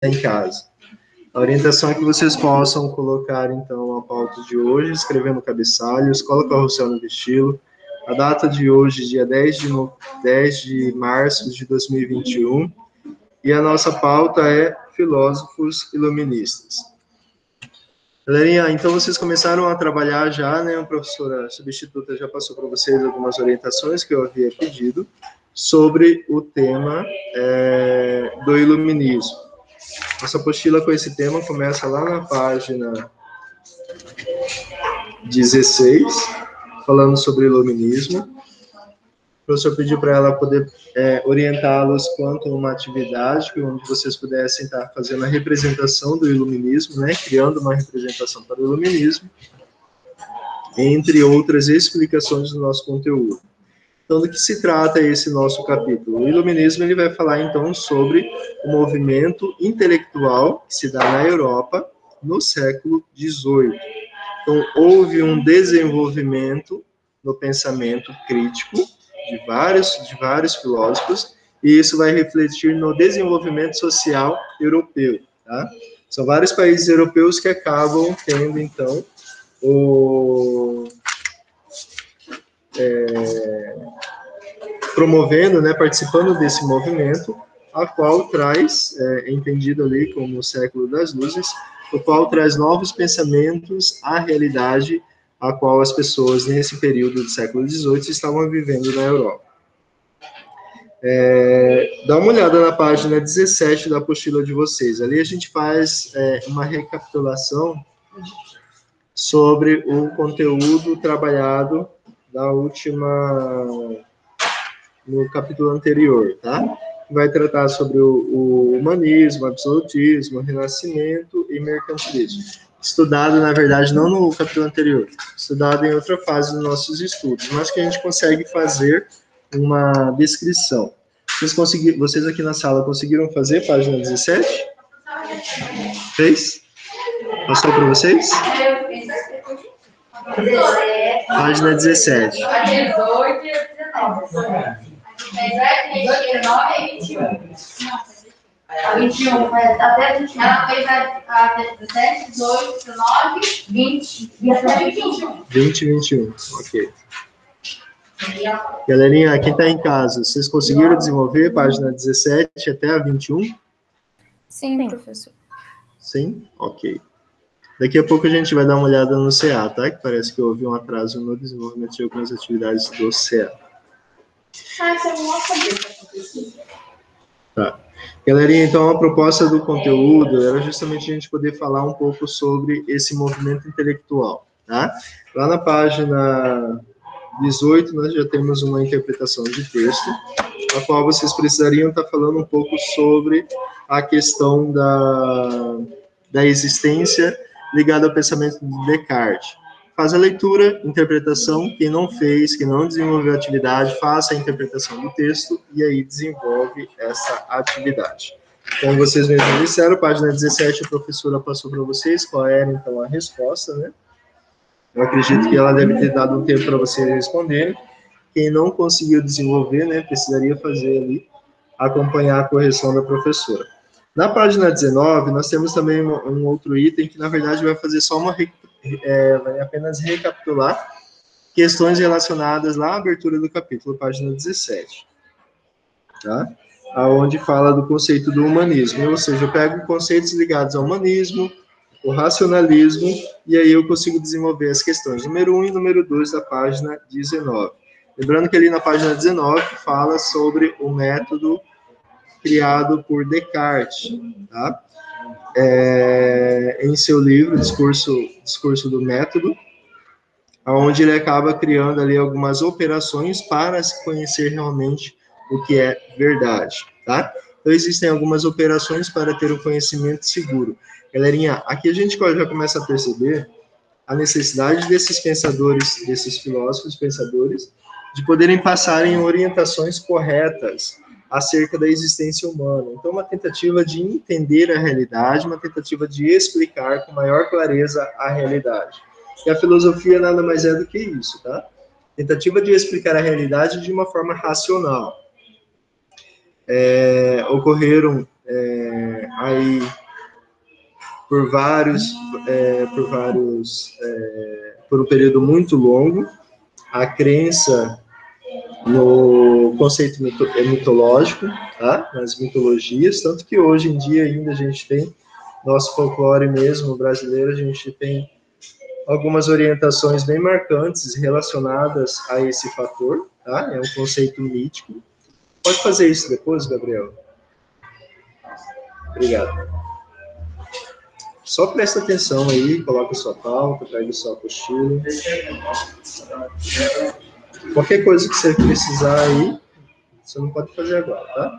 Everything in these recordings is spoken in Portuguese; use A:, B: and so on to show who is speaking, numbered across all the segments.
A: em casa. A orientação é que vocês possam colocar, então, a pauta de hoje, escrever no cabeçalho, Escola Carrossel no Estilo, a data de hoje, dia 10 de março de 2021, e a nossa pauta é filósofos iluministas. Galerinha, então vocês começaram a trabalhar já, né? A professora substituta já passou para vocês algumas orientações que eu havia pedido sobre o tema do iluminismo. Nossa apostila com esse tema começa lá na página 16, falando sobre iluminismo. O professor pediu para ela poder orientá-los quanto a uma atividade onde vocês pudessem estar fazendo a representação do iluminismo, né, criando uma representação para o iluminismo, entre outras explicações do nosso conteúdo. Então, do que se trata esse nosso capítulo? O iluminismo ele vai falar, então, sobre o movimento intelectual que se dá na Europa no século XVIII. Então, houve um desenvolvimento no pensamento crítico de vários filósofos, e isso vai refletir no desenvolvimento social europeu, tá? São vários países europeus que acabam tendo, então, promovendo, né, participando desse movimento, a qual traz, entendido ali como o século das luzes, o qual traz novos pensamentos à realidade a qual as pessoas, nesse período do século XVIII, estavam vivendo na Europa. Dá uma olhada na página 17 da apostila de vocês. Ali a gente faz uma recapitulação sobre o conteúdo trabalhado no capítulo anterior, tá? Vai tratar sobre o humanismo, absolutismo, renascimento e mercantilismo. Estudado, na verdade, não no capítulo anterior, estudado em outra fase dos nossos estudos, mas que a gente consegue fazer uma descrição. Vocês aqui na sala conseguiram fazer página 17? Fez? Passou para vocês? Página 17. 18 e 19. 21, até 21. Ela fez até 17, 18, 19, 20 e até 21. 20 e 21, ok. Galerinha, quem está em casa, vocês conseguiram desenvolver página 17 até a 21?
B: Sim, professor.
A: Sim? Ok. Daqui a pouco a gente vai dar uma olhada no CA, tá? Que parece que houve um atraso no desenvolvimento de algumas atividades do CA.
B: Isso eu não sabia.
A: Tá. Galerinha, então a proposta do conteúdo era justamente a gente poder falar um pouco sobre esse movimento intelectual, tá? Lá na página 18, nós já temos uma interpretação de texto, a qual vocês precisariam estar falando um pouco sobre a questão da existência ligada ao pensamento de Descartes. Faz a leitura, interpretação, quem não fez, quem não desenvolveu a atividade, faça a interpretação do texto e aí desenvolve essa atividade. Como vocês mesmos disseram, página 17, a professora passou para vocês qual era, então, a resposta, né? Eu acredito que ela deve ter dado um tempo para vocês responderem. Quem não conseguiu desenvolver, né, precisaria fazer ali, acompanhar a correção da professora. Na página 19, nós temos também um outro item que, na verdade, vai fazer só vai apenas recapitular questões relacionadas lá à abertura do capítulo, página 17, tá? Onde fala do conceito do humanismo, ou seja, eu pego conceitos ligados ao humanismo, o racionalismo, e aí eu consigo desenvolver as questões número 1 e número 2 da página 19. Lembrando que ali na página 19 fala sobre o método criado por Descartes, tá? Em seu livro, Discurso do Método, onde ele acaba criando ali algumas operações para se conhecer realmente o que é verdade, tá? Então, existem algumas operações para ter um conhecimento seguro. Galerinha, aqui a gente já começa a perceber a necessidade desses pensadores, desses filósofos pensadores, de poderem passarem orientações corretas acerca da existência humana. Então, uma tentativa de entender a realidade, uma tentativa de explicar com maior clareza a realidade. E a filosofia nada mais é do que isso, tá? Tentativa de explicar a realidade de uma forma racional. Ocorreram aí por um período muito longo, a crença no conceito mitológico, tá? Nas mitologias, tanto que hoje em dia ainda a gente tem, nosso folclore mesmo brasileiro, a gente tem algumas orientações bem marcantes relacionadas a esse fator, tá? É um conceito mítico. Pode fazer isso depois, Gabriel? Obrigado. Só presta atenção aí, coloca sua pauta, pega sua apostila. Qualquer coisa que você precisar aí, você não pode fazer agora, tá?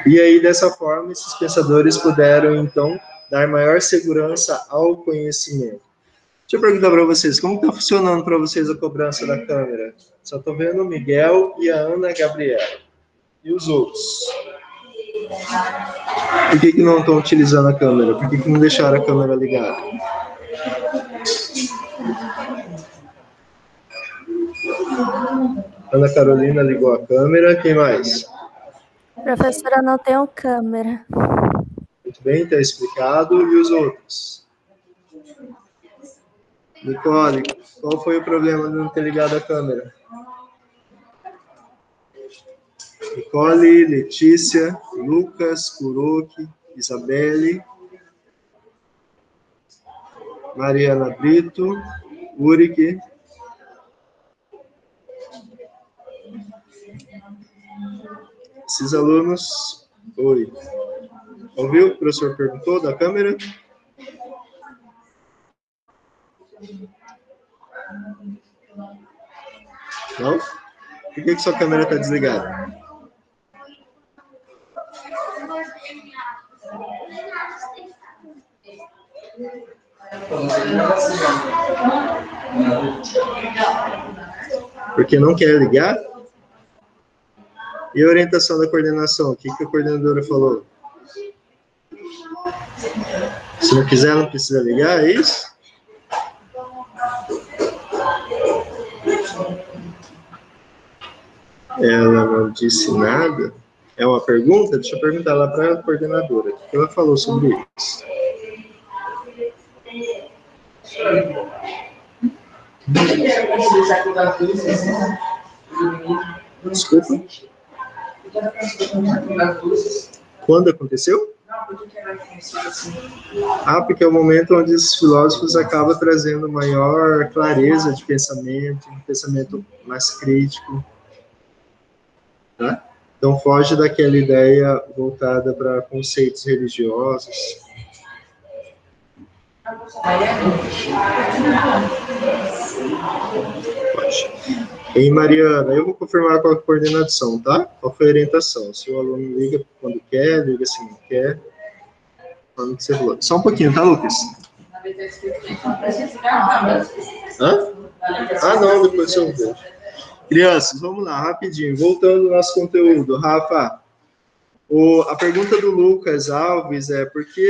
A: E aí, dessa forma, esses pensadores puderam, então, dar maior segurança ao conhecimento. Deixa eu perguntar para vocês, como está funcionando para vocês a cobrança da câmera? Só estou vendo o Miguel e a Ana Gabriela. E os outros? Por que não estão utilizando a câmera? Por que não deixaram a câmera ligada? Ana Carolina ligou a câmera, quem mais?
C: Professora, não tenho câmera.
A: Muito bem, está explicado. E os outros? Nicole, qual foi o problema de não ter ligado a câmera? Nicole, Letícia, Lucas, Kuroki, Isabelle, Mariana Brito, Urique. Esses alunos... Oi. Ouviu? O professor perguntou da câmera? Não? Por que sua câmera está desligada? Porque não quer ligar? E a orientação da coordenação? O que a coordenadora falou? Se não quiser, não precisa ligar, é isso? Ela não disse nada? É uma pergunta? Deixa eu perguntar lá para a coordenadora. O que ela falou sobre isso? Desculpa? Quando aconteceu? Porque é o momento onde esses filósofos acabam trazendo maior clareza de pensamento, um pensamento mais crítico. Tá? Então, foge daquela ideia voltada para conceitos religiosos. Pode. Em Mariana, eu vou confirmar com a coordenação, tá? Qual foi a orientação? Se o aluno liga quando quer, liga se não quer. Quando você falou. Só um pouquinho, tá, Lucas? Hã? Não, depois eu vejo. Crianças, vamos lá, rapidinho. Voltando ao nosso conteúdo. Rafa, a pergunta do Lucas Alves é por que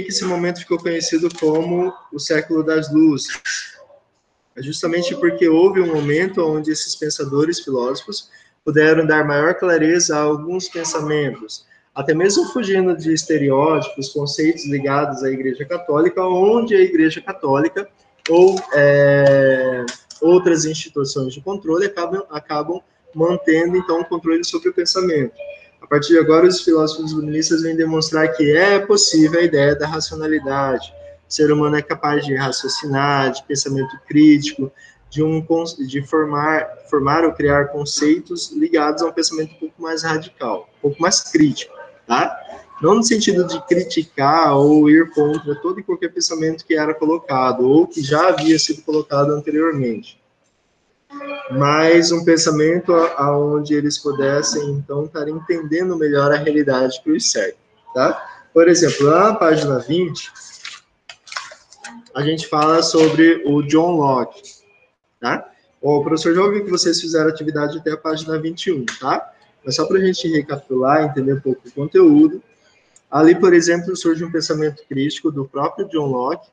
A: esse momento ficou conhecido como o século das luzes? É justamente porque houve um momento onde esses pensadores filósofos puderam dar maior clareza a alguns pensamentos, até mesmo fugindo de estereótipos, conceitos ligados à Igreja Católica, onde a Igreja Católica ou outras instituições de controle acabam mantendo, então, o controle sobre o pensamento. A partir de agora, os filósofos iluministas vêm demonstrar que é possível a ideia da racionalidade. O ser humano é capaz de raciocinar, de pensamento crítico, de formar ou criar conceitos ligados a um pensamento um pouco mais radical, um pouco mais crítico, tá? Não no sentido de criticar ou ir contra todo e qualquer pensamento que era colocado ou que já havia sido colocado anteriormente, mas um pensamento onde eles pudessem, então, estar entendendo melhor a realidade que os cerca, tá? Por exemplo, lá na página 20, a gente fala sobre o John Locke, tá? O professor já ouviu que vocês fizeram atividade até a página 21, tá? Mas só para a gente recapitular, entender um pouco o conteúdo. Ali, por exemplo, surge um pensamento crítico do próprio John Locke,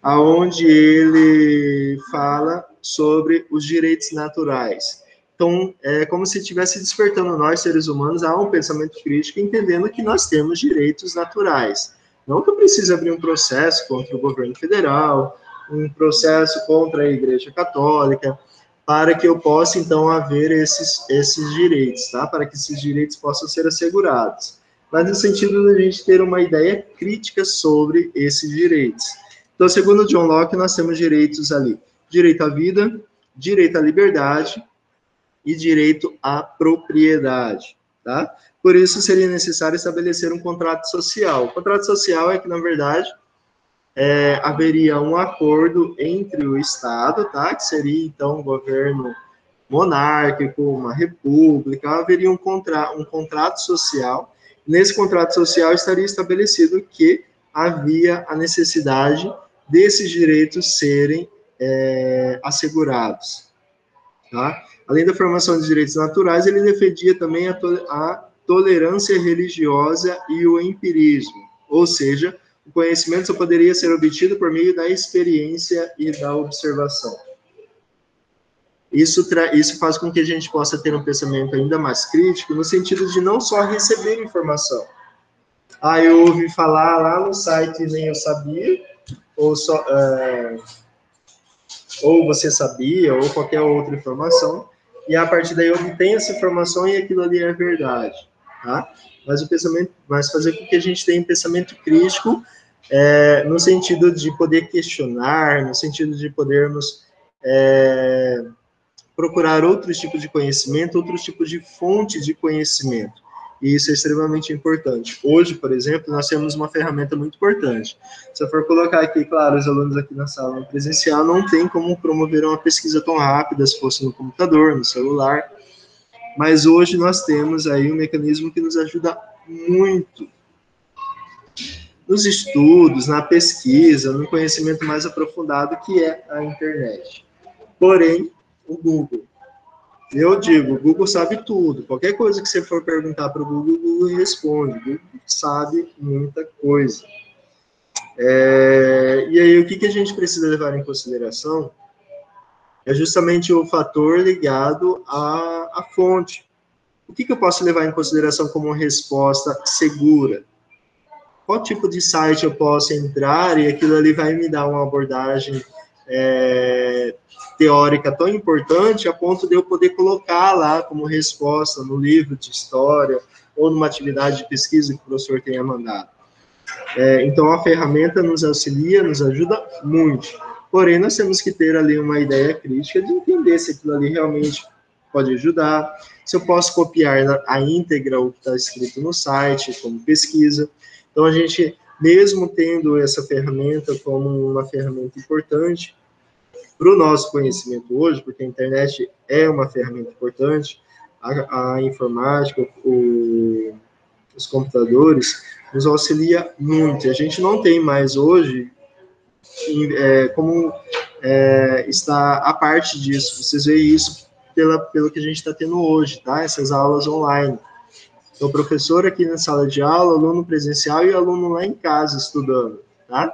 A: aonde ele fala sobre os direitos naturais. Então, é como se estivesse despertando nós, seres humanos, a um pensamento crítico, entendendo que nós temos direitos naturais. Não que eu precise abrir um processo contra o governo federal, um processo contra a Igreja Católica, para que eu possa, então, haver esses direitos, tá? Para que esses direitos possam ser assegurados. Mas no sentido de a gente ter uma ideia crítica sobre esses direitos. Então, segundo John Locke, nós temos direitos ali. Direito à vida, direito à liberdade e direito à propriedade, tá? Por isso, seria necessário estabelecer um contrato social. O contrato social é que, na verdade, haveria um acordo entre o Estado, tá? Que seria, então, um governo monárquico, uma república, haveria um contrato social. Nesse contrato social estaria estabelecido que havia a necessidade desses direitos serem assegurados, tá? Além da formação de direitos naturais, ele defendia também a tolerância religiosa e o empirismo, ou seja, o conhecimento só poderia ser obtido por meio da experiência e da observação. Isso faz com que a gente possa ter um pensamento ainda mais crítico, no sentido de não só receber informação. Eu ouvi falar lá no site e nem eu sabia, ou você sabia, ou qualquer outra informação, e a partir daí eu obtenho essa informação e aquilo ali é verdade, tá? Mas fazer com que a gente tenha um pensamento crítico, no sentido de poder questionar, no sentido de podermos procurar outros tipos de conhecimento, outros tipos de fontes de conhecimento. E isso é extremamente importante. Hoje, por exemplo, nós temos uma ferramenta muito importante. Se eu for colocar aqui, claro, os alunos aqui na sala no presencial, não tem como promover uma pesquisa tão rápida se fosse no computador, no celular. Mas hoje nós temos aí um mecanismo que nos ajuda muito nos estudos, na pesquisa, no conhecimento mais aprofundado, que é a internet. Porém, o Google. Eu digo, o Google sabe tudo. Qualquer coisa que você for perguntar para o Google responde. O Google sabe muita coisa. E aí, o que a gente precisa levar em consideração é justamente o fator ligado à fonte. O que eu posso levar em consideração como resposta segura? Qual tipo de site eu posso entrar e aquilo ali vai me dar uma abordagem teórica tão importante a ponto de eu poder colocar lá como resposta no livro de história ou numa atividade de pesquisa que o professor tenha mandado. Então, a ferramenta nos auxilia, nos ajuda muito. Porém, nós temos que ter ali uma ideia crítica de entender se aquilo ali realmente pode ajudar, se eu posso copiar a íntegra o que está escrito no site, como pesquisa. Então, a gente, mesmo tendo essa ferramenta como uma ferramenta importante para o nosso conhecimento hoje, porque a internet é uma ferramenta importante, a informática, os computadores, nos auxilia muito. A gente não tem mais hoje como está a parte disso. Vocês veem isso pelo que a gente está tendo hoje, tá? Essas aulas online. Então, professor aqui na sala de aula, aluno presencial e aluno lá em casa estudando, tá?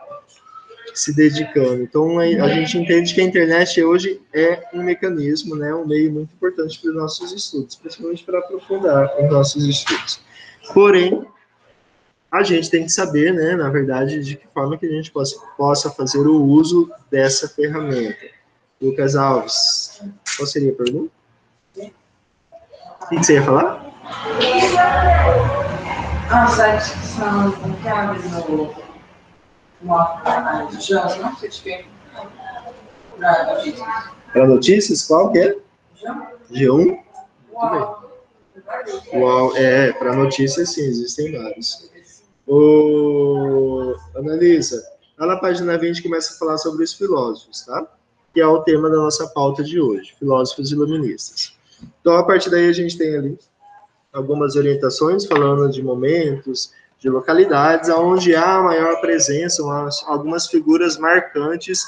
A: Se dedicando. Então, a gente entende que a internet hoje é um mecanismo, né? Um meio muito importante para os nossos estudos, principalmente para aprofundar os nossos estudos. Porém, a gente tem que saber, né, na verdade, de que forma que a gente possa fazer o uso dessa ferramenta. Lucas Alves, qual seria a pergunta? O que você ia falar?
D: Os sites que são que abrem no Jans, não sei de quem. Para notícias.
A: Para notícias, qual que é? G1? Muito bem. Uau, para notícias, sim, existem vários. Analisa, lá na página 20 começa a falar sobre os filósofos, tá? Que é o tema da nossa pauta de hoje, filósofos iluministas. Então, a partir daí, a gente tem ali algumas orientações falando de momentos, de localidades, onde há maior presença, algumas figuras marcantes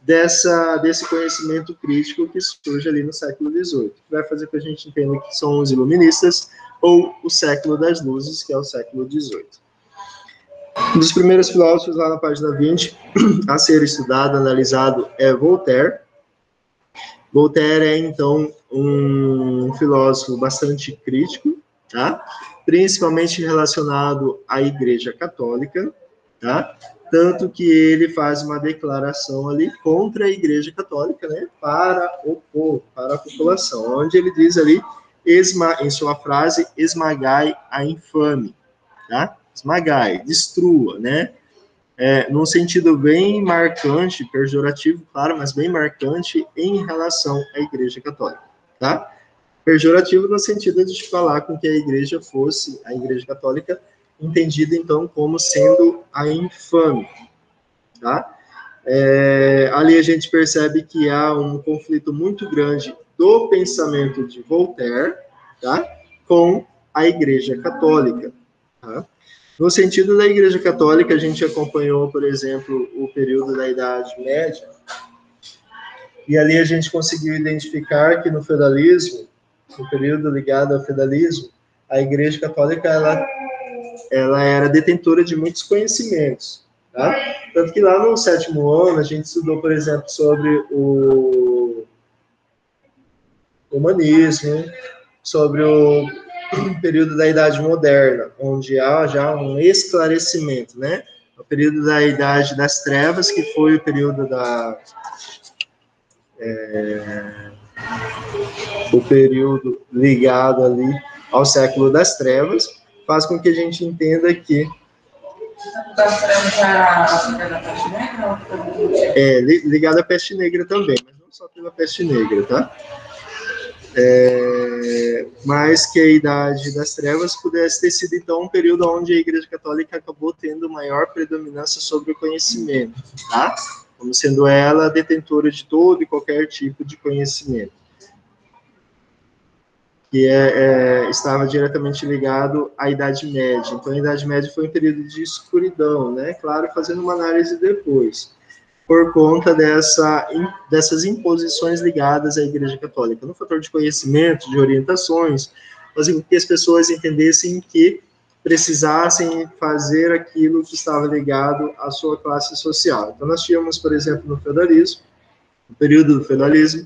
A: desse conhecimento crítico que surge ali no século XVIII, que vai fazer com que a gente entenda que são os iluministas ou o século das luzes, que é o século XVIII. Um dos primeiros filósofos, lá na página 20, a ser estudado, analisado, é Voltaire. Voltaire é, então, um filósofo bastante crítico, tá? Principalmente relacionado à Igreja Católica, tá? Tanto que ele faz uma declaração ali contra a Igreja Católica, né? Para o povo, para a população, onde ele diz ali, em sua frase, esmagai a infame, tá? Esmagai, destrua, né? Num sentido bem marcante, pejorativo, claro, mas bem marcante em relação à Igreja Católica, tá? Pejorativo no sentido de falar com que a Igreja fosse, a Igreja Católica, entendida, então, como sendo a infame, tá? Ali a gente percebe que há um conflito muito grande do pensamento de Voltaire, tá? Com a Igreja Católica, tá? No sentido da Igreja Católica, a gente acompanhou, por exemplo, o período da Idade Média, e ali a gente conseguiu identificar que no feudalismo, no período ligado ao feudalismo, a Igreja Católica, ela era detentora de muitos conhecimentos, tá? Tanto que lá no 7º ano, a gente estudou, por exemplo, sobre o humanismo, sobre o período da Idade Moderna, onde há já um esclarecimento, né? O período da Idade das Trevas, que foi o período o período ligado ali ao século das Trevas, faz com que a gente entenda que ligado à peste negra também, mas não só pela peste negra, tá? Mas que a Idade das Trevas pudesse ter sido, então, um período onde a Igreja Católica acabou tendo maior predominância sobre o conhecimento, tá? Como sendo ela detentora de todo e qualquer tipo de conhecimento, que estava diretamente ligado à Idade Média. Então, a Idade Média foi um período de escuridão, né? Claro, fazendo uma análise depois, por conta dessas imposições ligadas à Igreja Católica, no fator de conhecimento, de orientações, fazendo com que as pessoas entendessem que precisassem fazer aquilo que estava ligado à sua classe social. Então, nós tínhamos, por exemplo, no feudalismo, no período do feudalismo,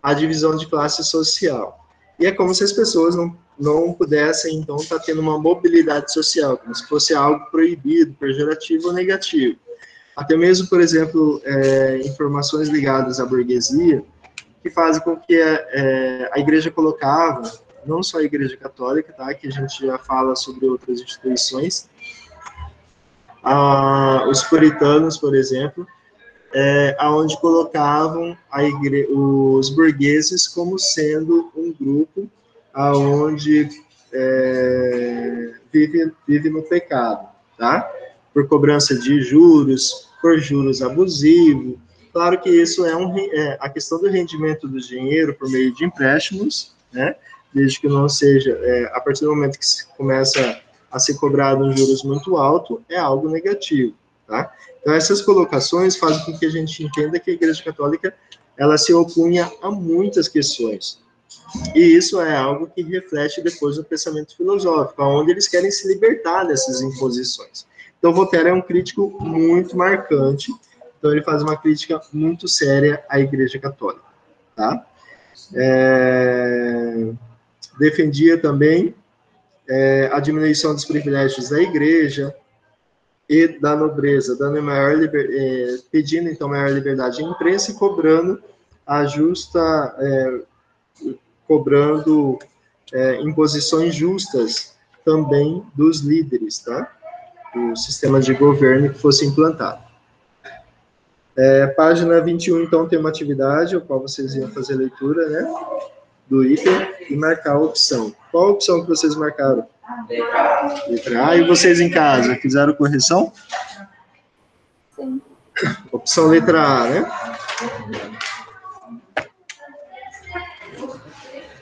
A: a divisão de classe social. E é como se as pessoas não pudessem, então, estar tendo uma mobilidade social, como se fosse algo proibido, pejorativo ou negativo. Até mesmo, por exemplo, informações ligadas à burguesia, que fazem com que a Igreja colocava, não só a Igreja Católica, tá, que a gente já fala sobre outras instituições, os puritanos, por exemplo, aonde colocavam os burgueses como sendo um grupo aonde vive no pecado, tá? Por cobrança de juros, por juros abusivos. Claro que isso a questão do rendimento do dinheiro por meio de empréstimos, né? Desde que não seja, a partir do momento que se começa a ser cobrado um juros muito alto, é algo negativo, tá? Então, essas colocações fazem com que a gente entenda que a Igreja Católica, ela se opunha a muitas questões. E isso é algo que reflete depois no pensamento filosófico, onde eles querem se libertar dessas imposições. Então, Voltaire é um crítico muito marcante, então ele faz uma crítica muito séria à Igreja Católica, tá? Defendia também a diminuição dos privilégios da Igreja e da nobreza, pedindo, então, maior liberdade à imprensa e cobrando imposições justas também dos líderes, tá? O sistema de governo que fosse implantado. Página 21, então, tem uma atividade, a qual vocês iam fazer leitura, né, do item, e marcar a opção. Qual a opção que vocês marcaram? Letra A. E vocês em casa, fizeram correção?
B: Sim.
A: Opção letra A, né?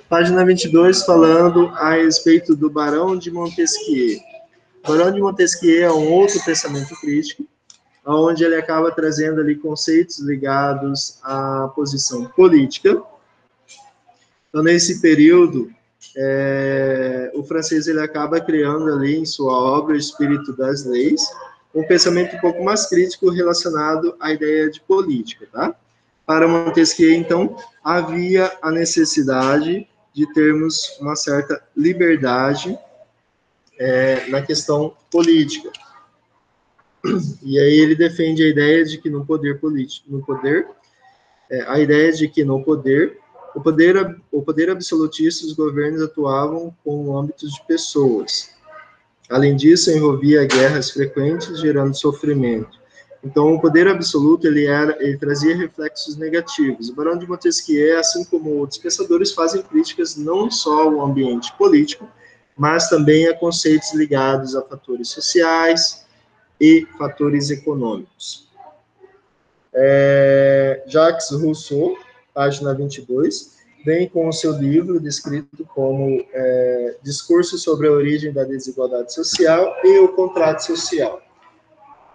A: Página 22, falando a respeito do Barão de Montesquieu. O Barão de Montesquieu é um outro pensamento crítico, onde ele acaba trazendo ali conceitos ligados à posição política. Então, nesse período, o francês ele acaba criando ali em sua obra o Espírito das Leis, um pensamento um pouco mais crítico relacionado à ideia de política, tá? Para Montesquieu, então, havia a necessidade de termos uma certa liberdade na questão política. E aí ele defende a ideia de que no poder político, a ideia de que no poder, o poder absolutista, os governos atuavam com âmbitos de pessoas. Além disso, envolvia guerras frequentes, gerando sofrimento. Então, o poder absoluto, ele trazia reflexos negativos. O Barão de Montesquieu, assim como outros pensadores, fazem críticas não só ao ambiente político, mas também a conceitos ligados a fatores sociais e fatores econômicos. Jacques Rousseau, página 22, vem com o seu livro descrito como Discurso sobre a origem da desigualdade social e o contrato social.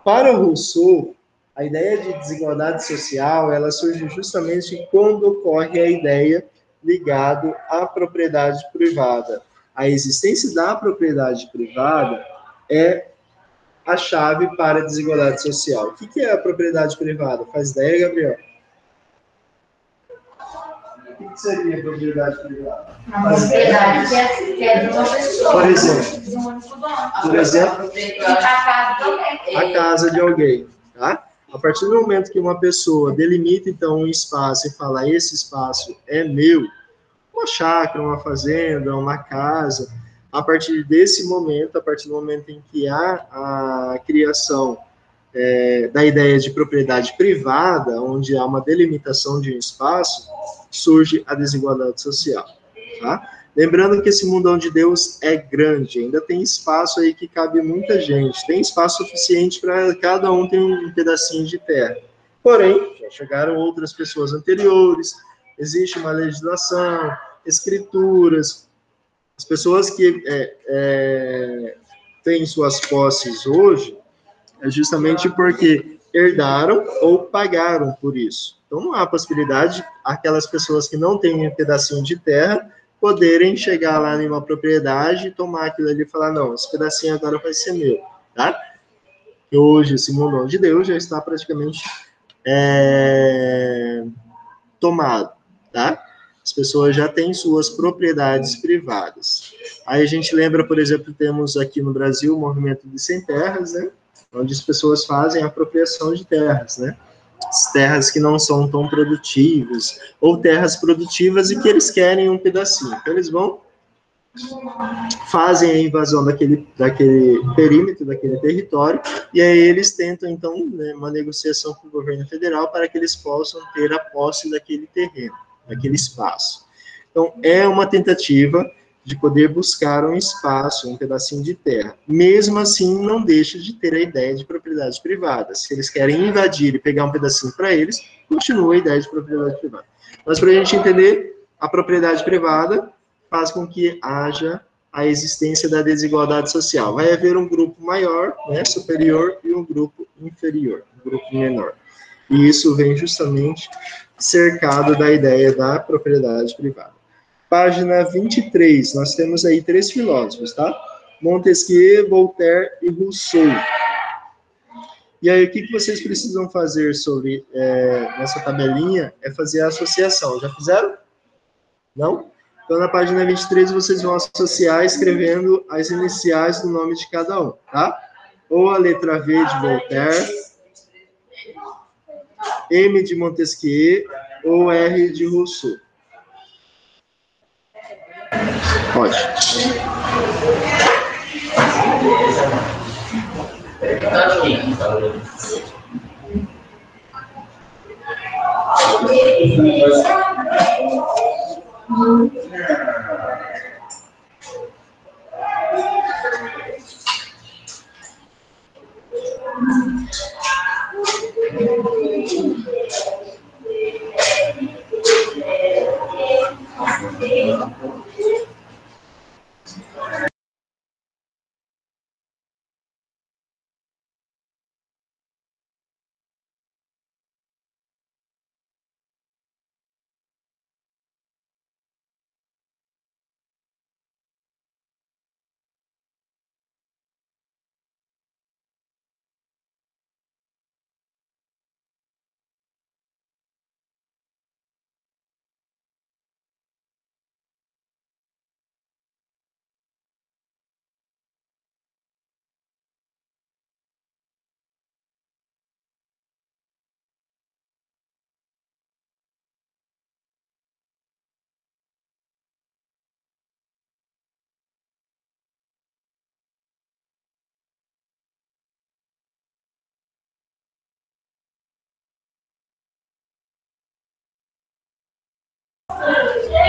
A: Para Rousseau, a ideia de desigualdade social, ela surge justamente quando ocorre a ideia ligada à propriedade privada. A existência da propriedade privada é a chave para a desigualdade social. O que é a propriedade privada? Faz ideia, Gabriel? O que seria a propriedade privada?
D: A propriedade que é de uma pessoa.
A: Por exemplo, a casa de alguém, tá? A partir do momento que uma pessoa delimita, então, um espaço e fala, esse espaço é meu, uma chácara, uma fazenda, uma casa, a partir desse momento, a partir do momento em que há a criação da ideia de propriedade privada, onde há uma delimitação de um espaço, surge a desigualdade social, tá? Lembrando que esse mundão de Deus é grande, ainda tem espaço aí que cabe muita gente, tem espaço suficiente para cada um ter um pedacinho de terra. Porém, já chegaram outras pessoas anteriores, existe uma legislação, escrituras, as pessoas que têm suas posses hoje, é justamente porque herdaram ou pagaram por isso. Então, não há possibilidade aquelas pessoas que não têm um pedacinho de terra poderem chegar lá em uma propriedade, tomar aquilo ali e falar, não, esse pedacinho agora vai ser meu, tá? E hoje, esse mundão de Deus já está praticamente tomado, tá? As pessoas já têm suas propriedades privadas. Aí a gente lembra, por exemplo, temos aqui no Brasil o movimento de sem terras, né? Onde as pessoas fazem apropriação de terras, né? As terras que não são tão produtivas, ou terras produtivas e que eles querem um pedacinho. Então, eles vão, fazem a invasão daquele perímetro, daquele território, e aí eles tentam, então, né, uma negociação com o governo federal para que eles possam ter a posse daquele terreno, daquele espaço. Então, é uma tentativa de poder buscar um espaço, um pedacinho de terra. Mesmo assim, não deixa de ter a ideia de propriedade privada. Se eles querem invadir e pegar um pedacinho para eles, continua a ideia de propriedade privada. Mas para a gente entender, a propriedade privada faz com que haja a existência da desigualdade social. Vai haver um grupo maior, né, superior, e um grupo inferior, um grupo menor. E isso vem justamente cercado da ideia da propriedade privada. Página 23, nós temos aí 3 filósofos, tá? Montesquieu, Voltaire e Rousseau. E aí, o que vocês precisam fazer sobre nessa tabelinha é fazer a associação. Já fizeram? Não? Então, na página 23, vocês vão associar escrevendo as iniciais do nome de cada um, tá? Ou a letra V de Voltaire, M de Montesquieu, ou R de Rousseau. Pode.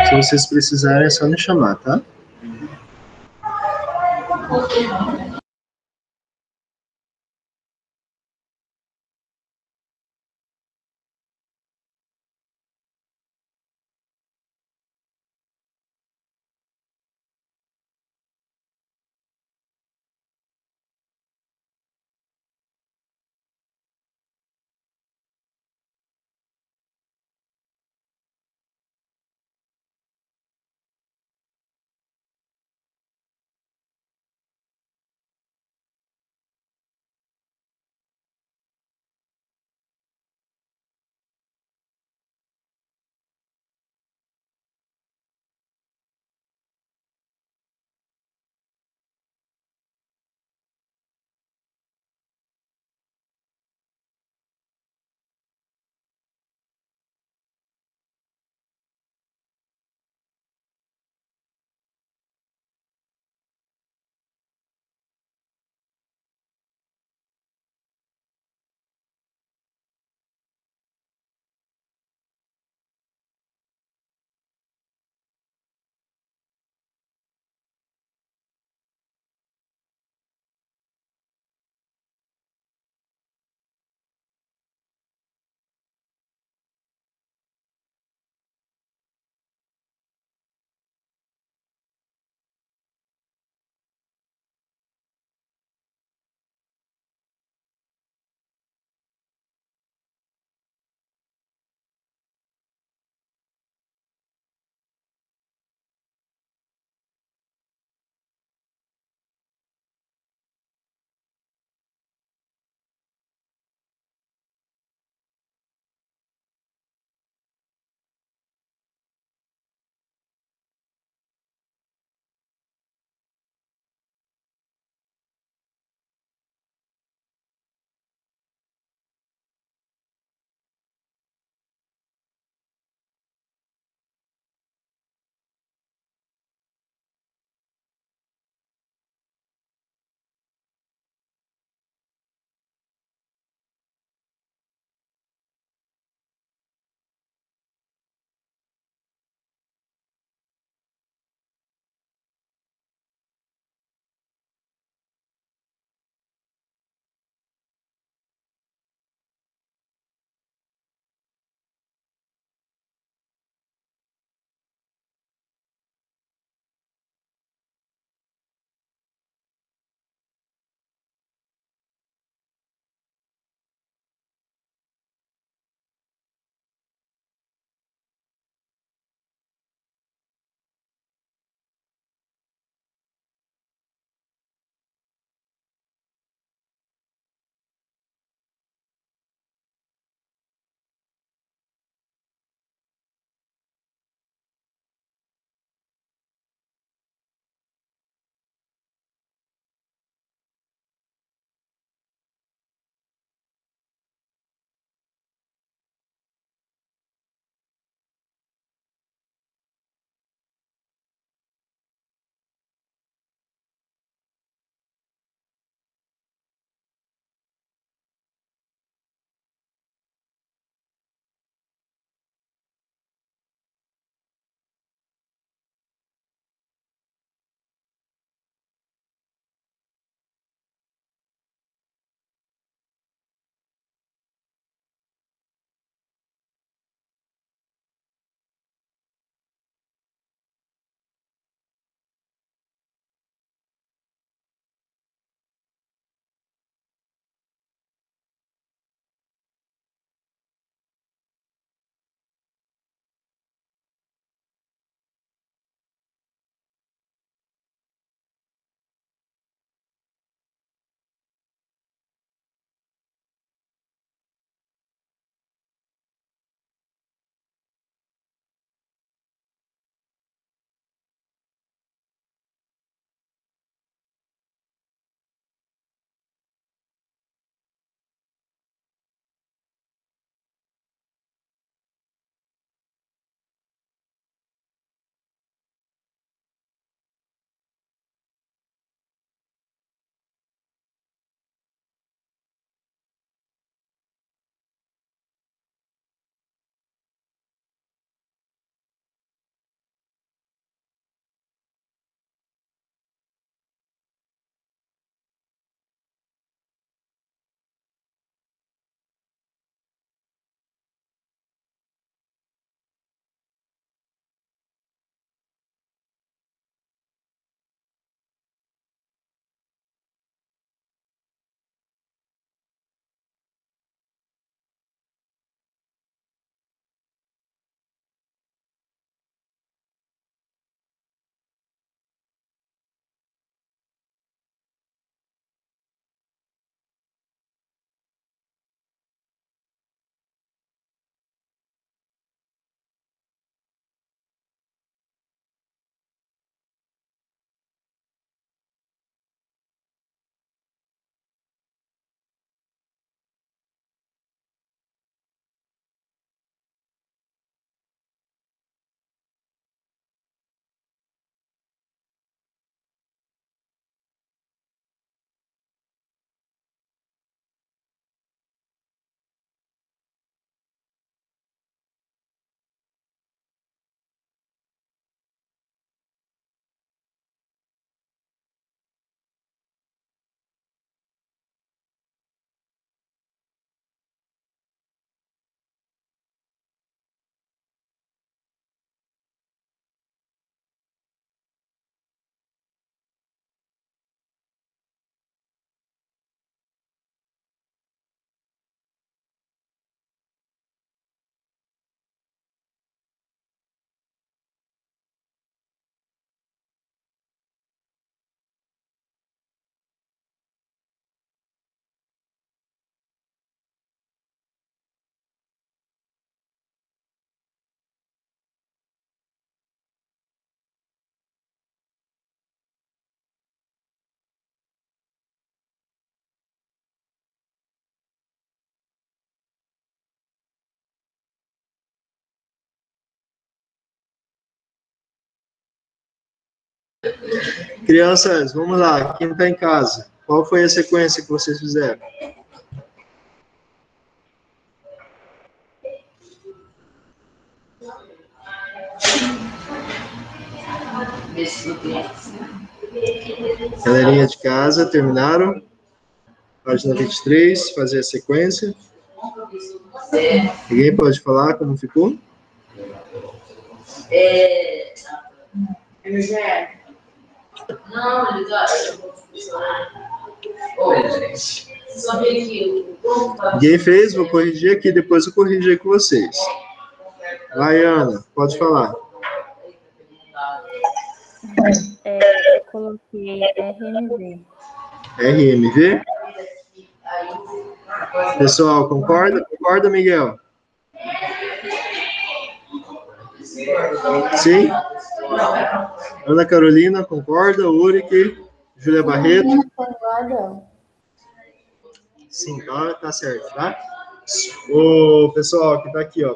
A: Se vocês precisarem, é só me chamar, tá? Crianças, vamos lá. Quem está em casa? Qual foi a sequência que vocês fizeram? Galerinha de casa, terminaram? Página 23, fazer a sequência. Ninguém pode falar como ficou?
D: Não, ele tá.
A: Ninguém fez? Vou corrigir aqui, depois eu corrijo aí com vocês. Vai, Ana, pode falar.
C: Eu coloquei RMV.
A: RMV? Pessoal, concorda? Concorda, Miguel? Sim? Ana Carolina, concorda? Urique, Júlia Barreto? Sim, tá certo, tá? O pessoal que tá aqui, ó.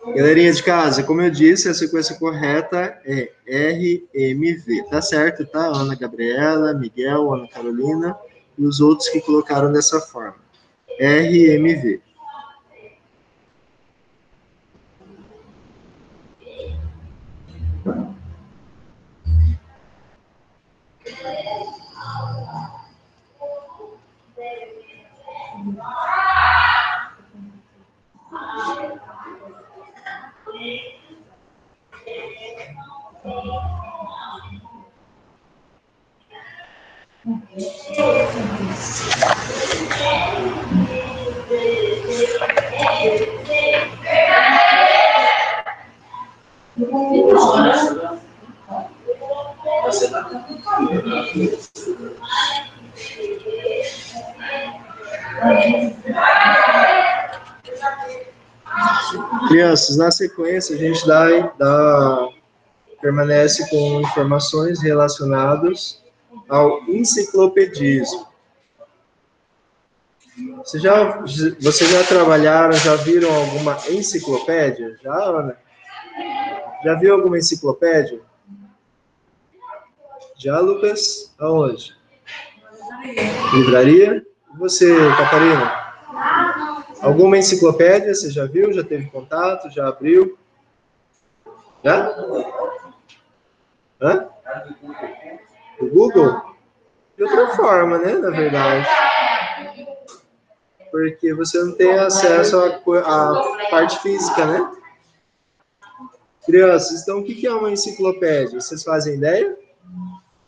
A: Galerinha de casa, como eu disse, a sequência correta é RMV, tá certo, tá? Ana Gabriela, Miguel, Ana Carolina e os outros que colocaram dessa forma. RMV. Crianças, na sequência, a gente permanece com informações relacionadas ao enciclopedismo. Vocês já trabalharam, já viram alguma enciclopédia? Já, Ana? Já viu alguma enciclopédia? Já, Lucas? Aonde? Livraria? E você, Catarina? Alguma enciclopédia você já viu? Já teve contato? Já abriu? Já? Hã? O Google? De outra forma, né? Na verdade. Porque você não tem acesso à parte física, né? Crianças, então o que é uma enciclopédia? Vocês fazem ideia?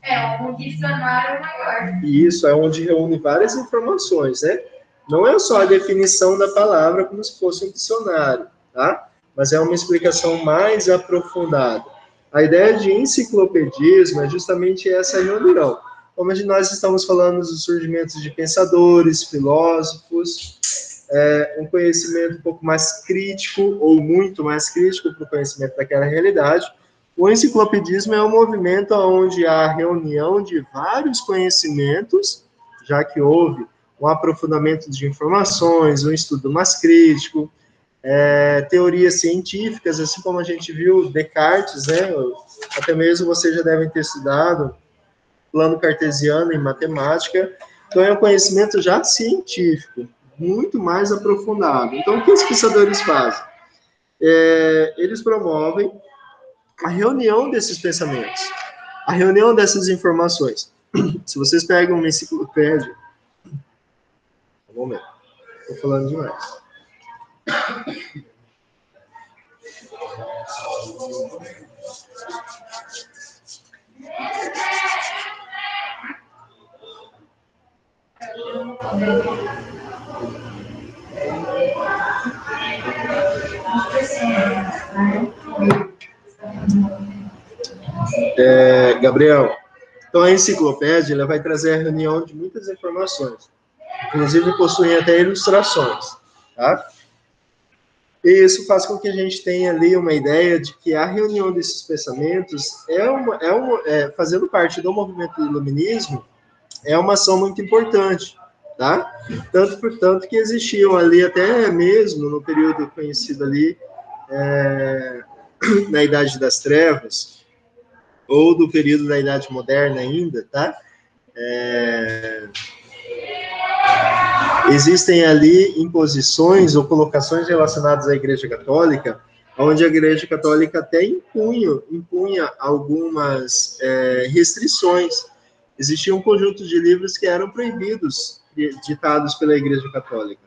D: É um dicionário maior.
A: Isso, é onde reúne várias informações, né? Não é só a definição da palavra como se fosse um dicionário, tá? Mas é uma explicação mais aprofundada. A ideia de enciclopedismo é justamente essa reunião. Como nós estamos falando dos surgimentos de pensadores, filósofos, um conhecimento um pouco mais crítico, ou muito mais crítico para o conhecimento daquela realidade. O enciclopedismo é um movimento onde há reunião de vários conhecimentos, já que houve um aprofundamento de informações, um estudo mais crítico, teorias científicas, assim como a gente viu Descartes, né? Até mesmo vocês já devem ter estudado plano cartesiano em matemática. Então, é um conhecimento já científico, muito mais aprofundado. Então, o que os pensadores fazem? Eles promovem a reunião desses pensamentos, a reunião dessas informações. Se vocês pegam uma enciclopédia... Um momento, estou falando demais. Gabriel, então a enciclopédia ela vai trazer a reunião de muitas informações, inclusive possuem até ilustrações, tá? E isso faz com que a gente tenha ali uma ideia de que a reunião desses pensamentos fazendo parte do movimento do iluminismo, é uma ação muito importante, tá? Tanto que existiam ali até mesmo no período conhecido ali na Idade das Trevas, ou do período da Idade Moderna ainda, tá? Existem ali imposições ou colocações relacionadas à Igreja Católica, onde a Igreja Católica até impunha algumas restrições. Existia um conjunto de livros que eram proibidos, ditados pela Igreja Católica,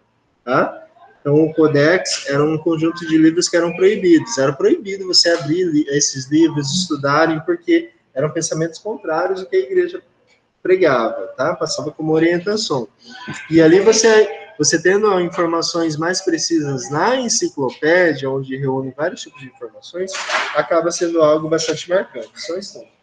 A: tá? Então, o Codex era um conjunto de livros que eram proibidos. Era proibido você abrir esses livros, estudarem, porque eram pensamentos contrários ao que a Igreja pregava, tá? Passava como orientação. E ali você tendo informações mais precisas na enciclopédia, onde reúne vários tipos de informações, acaba sendo algo bastante marcante. Só um instante.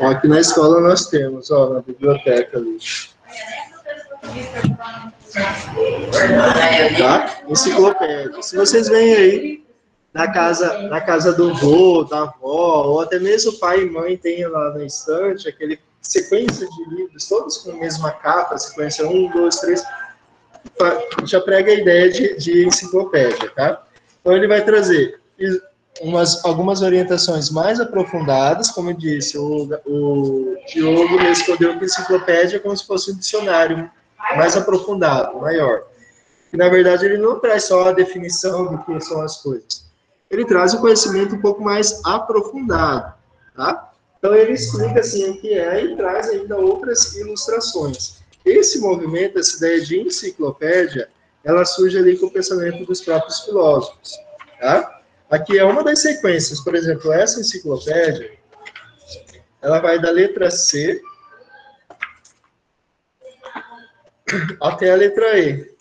A: Aqui na escola nós temos, ó, na biblioteca ali. Tá? Enciclopédia. Se vocês vêm aí na casa do vô, da avó, ou até mesmo o pai e mãe tem lá na estante aquele sequência de livros, todos com a mesma capa, sequência 1, 2, 3, já prega a ideia de enciclopédia, tá? Então ele vai trazer algumas orientações mais aprofundadas, como eu disse, o Diogo respondeu que enciclopédia é como se fosse um dicionário mais aprofundado, maior. E, na verdade, ele não traz só a definição do que são as coisas. Ele traz um conhecimento um pouco mais aprofundado, tá? Então, ele explica, assim, o que é e traz ainda outras ilustrações. Esse movimento, essa ideia de enciclopédia, ela surge ali com o pensamento dos próprios filósofos, tá? Aqui é uma das sequências, por exemplo, essa enciclopédia, ela vai da letra C até a letra E.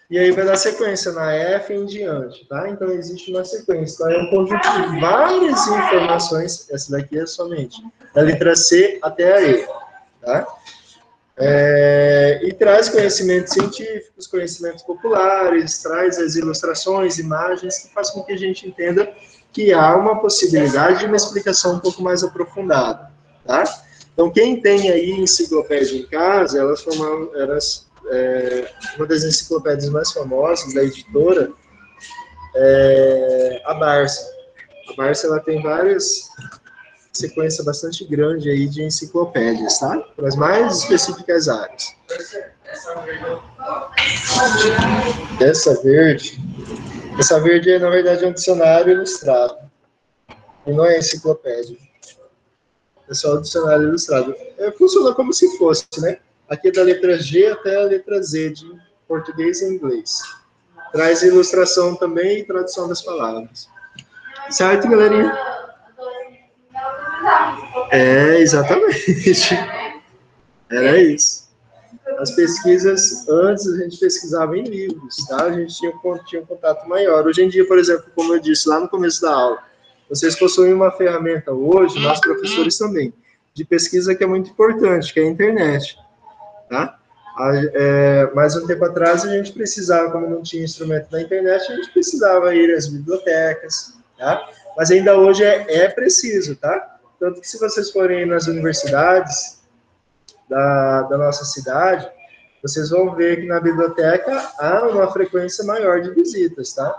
A: E aí vai dar sequência na F em diante, tá? Então, existe uma sequência. Então, é um conjunto de várias informações, essa daqui é somente da letra C até a E, tá? E traz conhecimentos científicos, conhecimentos populares, traz as ilustrações, imagens, que faz com que a gente entenda que há uma possibilidade de uma explicação um pouco mais aprofundada, tá? Então, quem tem aí enciclopédia em casa, uma das enciclopédias mais famosas da editora é a Barça. A Barça, ela tem várias sequência bastante grande aí de enciclopédias, tá? Para as mais específicas áreas. Essa verde, na verdade, é um dicionário ilustrado. E não é enciclopédia. É só o dicionário ilustrado. Funciona como se fosse, né? Aqui é da letra G até a letra Z, de português e inglês. Traz ilustração também e tradução das palavras. Certo, galerinha? Exatamente. Era isso. As pesquisas, antes a gente pesquisava em livros, tá? A gente tinha um contato maior. Hoje em dia, por exemplo, como eu disse lá no começo da aula, vocês possuem uma ferramenta hoje, nós professores também, de pesquisa que é muito importante, que é a internet, tá? Mais um tempo atrás, a gente precisava, como não tinha instrumento na internet, a gente precisava ir às bibliotecas, tá? Mas ainda hoje é preciso, tá? Tanto que se vocês forem nas universidades da nossa cidade, vocês vão ver que na biblioteca há uma frequência maior de visitas, tá?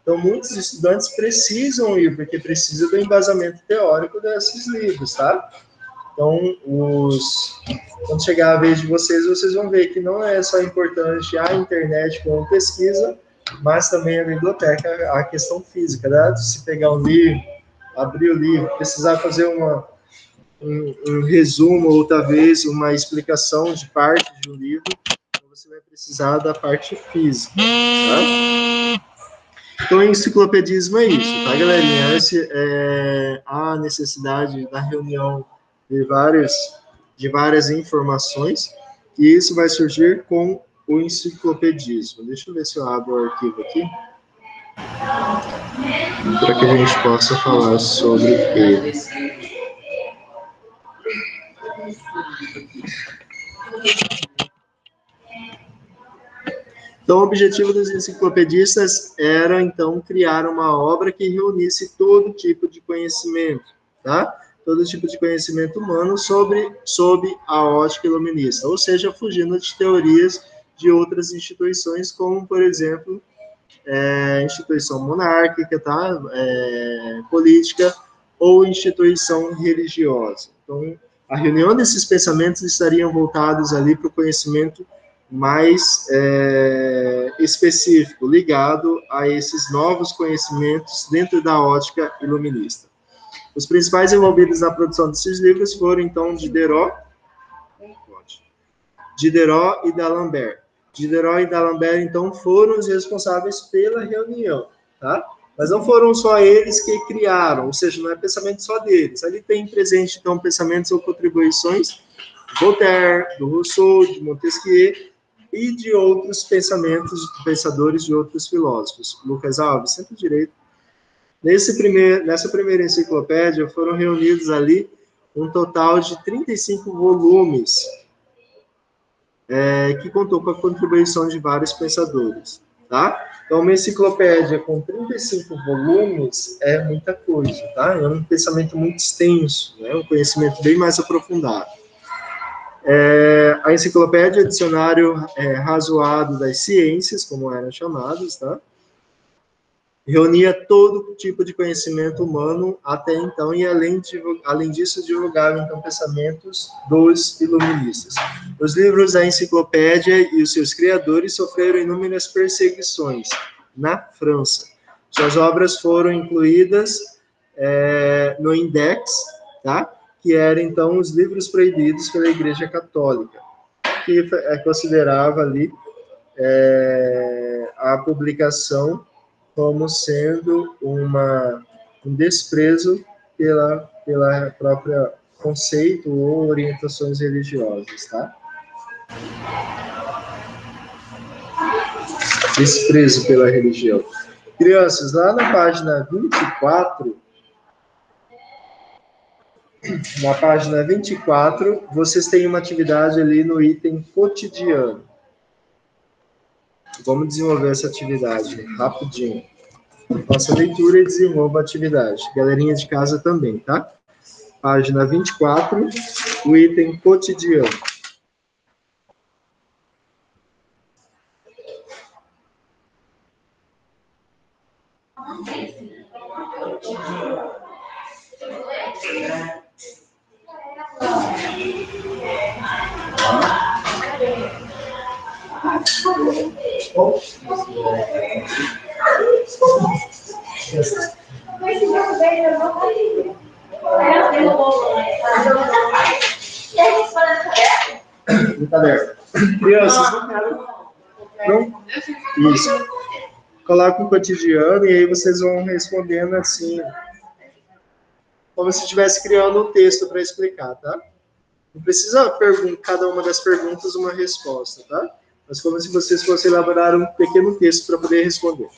A: Então, muitos estudantes precisam ir, porque precisa do embasamento teórico desses livros, tá? Então, quando chegar a vez de vocês, vocês vão ver que não é só importante a internet como pesquisa, mas também a biblioteca, a questão física, né? Se pegar um livro, abrir o livro, precisar fazer um resumo ou talvez uma explicação de parte de um livro, então você vai precisar da parte física, tá? Então, enciclopedismo é isso, tá, galerinha? A necessidade da reunião de várias informações, e isso vai surgir com o enciclopedismo. Deixa eu ver se eu abro o arquivo aqui, para que a gente possa falar sobre ele. Então, o objetivo dos enciclopedistas era, então, criar uma obra que reunisse todo tipo de conhecimento, tá? Todo tipo de conhecimento humano sob a ótica iluminista, ou seja, fugindo de teorias de outras instituições, como, por exemplo, instituição monárquica, tá? Política ou instituição religiosa. Então, a reunião desses pensamentos estariam voltados ali para o conhecimento mais específico, ligado a esses novos conhecimentos dentro da ótica iluminista. Os principais envolvidos na produção desses livros foram, então, Diderot e D'Alembert. Diderot e D'Alembert, então, foram os responsáveis pela reunião, tá? Mas não foram só eles que criaram, ou seja, não é pensamento só deles. Ali tem presente, então, pensamentos ou contribuições de Voltaire, do Rousseau, de Montesquieu, e de outros pensadores de outros filósofos. Lucas Alves, sempre direito. Nessa primeira enciclopédia, foram reunidos ali um total de 35 volumes, que contou com a contribuição de vários pensadores, tá? Então, uma enciclopédia com 35 volumes é muita coisa, tá? É um pensamento muito extenso, né? Um conhecimento bem mais aprofundado. A enciclopédia é o dicionário razoado das ciências, como eram chamadas, tá? Reunia todo tipo de conhecimento humano até então, e além disso, divulgava, então, pensamentos dos iluministas. Os livros da enciclopédia e os seus criadores sofreram inúmeras perseguições na França. Suas obras foram incluídas no Index, tá? Que eram, então, os livros proibidos pela Igreja Católica, que considerava ali a publicação como sendo um desprezo pela própria conceito ou orientações religiosas, tá? Desprezo pela religião. Crianças, lá na página 24, vocês têm uma atividade ali no item cotidiano. Vamos desenvolver essa atividade rapidinho. Faça a leitura e desenvolva a atividade. Galerinha de casa também, tá? Página 24, o item cotidiano. Brincadeira. Crianças, não? Isso. Coloca o cotidiano e aí vocês vão respondendo assim, como se estivesse criando um texto para explicar, tá? Não precisa cada uma das perguntas uma resposta, tá? Mas como se vocês fossem elaborar um pequeno texto para poder responder.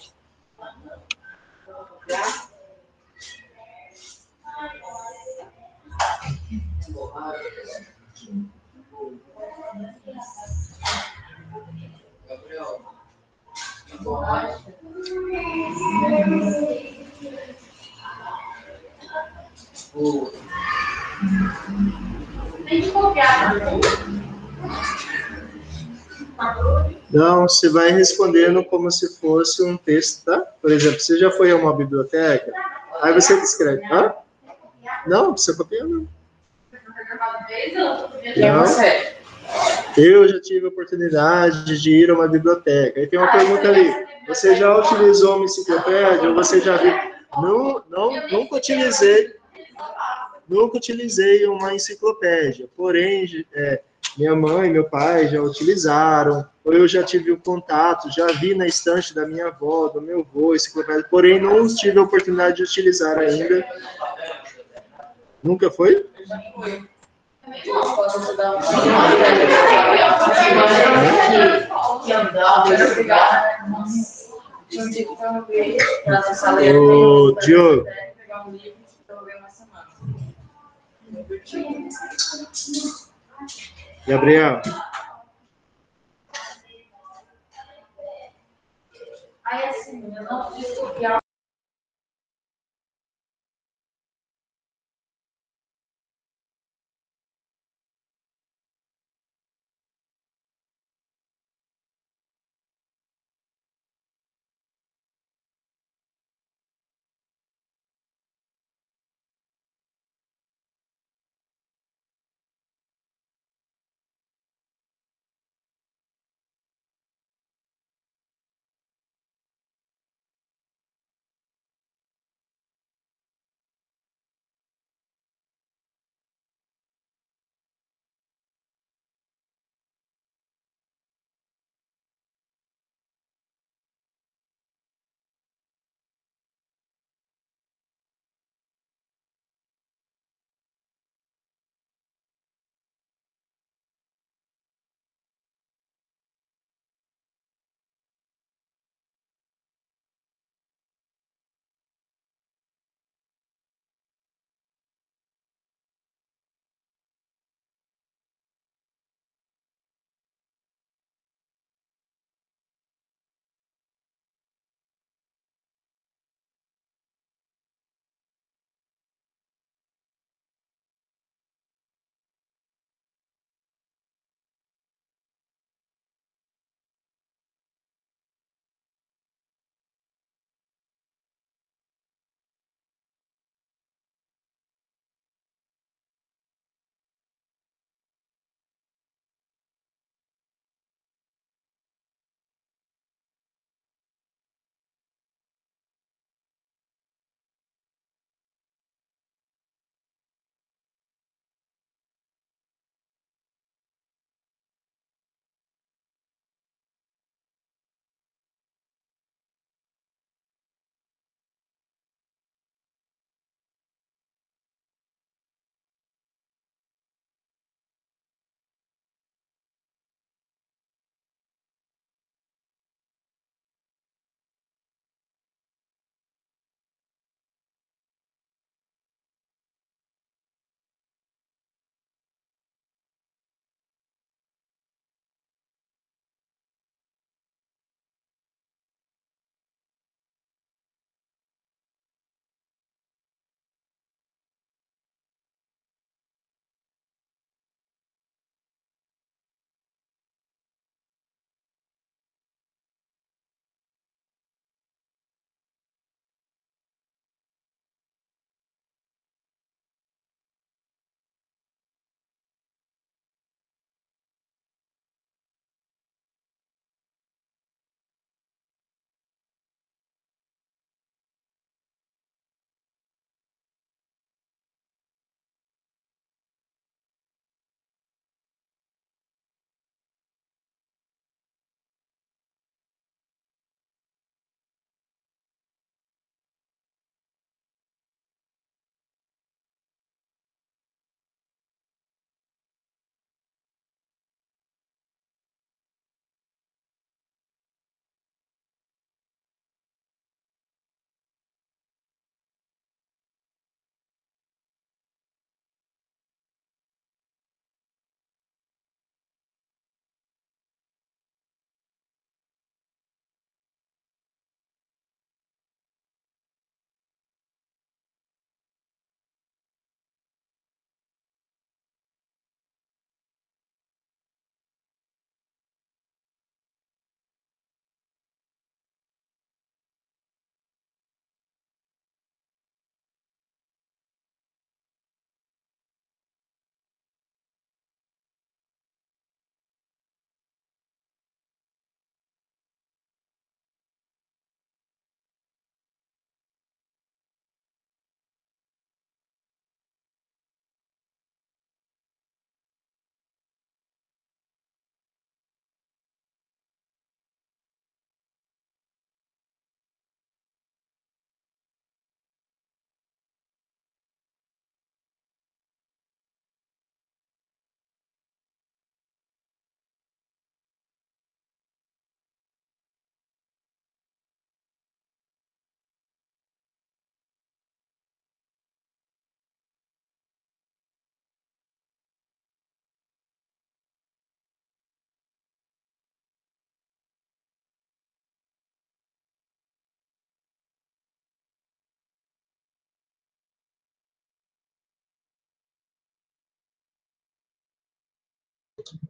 D: Tem que copiar, tá?
A: Não, você vai respondendo como se fosse um texto, tá? Por exemplo, você já foi a uma biblioteca, aí você que escreve. Hã? Não, você copia não.
D: Quem é você?
A: Eu já tive a oportunidade de ir a uma biblioteca. Aí tem uma pergunta ali. Você já utilizou uma enciclopédia ou você já viu? Não, não, nunca utilizei uma enciclopédia. Porém, minha mãe e meu pai já utilizaram. Ou eu já tive o contato, já vi na estante da minha avó, do meu avô, enciclopédia. Porém, não tive a oportunidade de utilizar ainda. Nunca foi? Ô, Diogo. Gabriel.
D: Aí assim, eu não fiz copiar.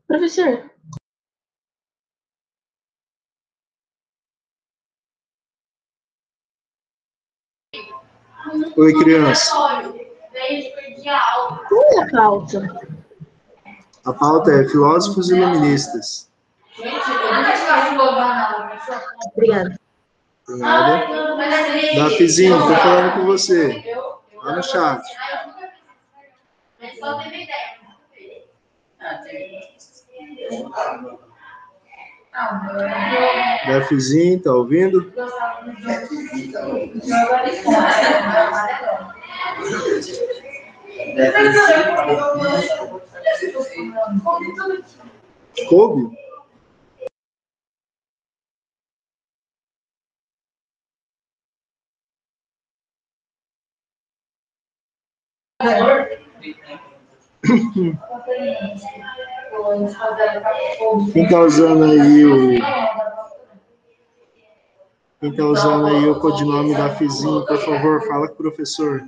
E: Professor,
A: Oi, criança.
E: qual é a pauta?
A: A pauta é filósofos iluministas.
E: Obrigada.
A: Tem nada? Dafizinho, tô falando com você. Lá no chat. Dafizinho, tá ouvindo? Coube? Quem tá usando aí Quem tá usando aí o codinome da Fizinho, por favor, fala com o professor.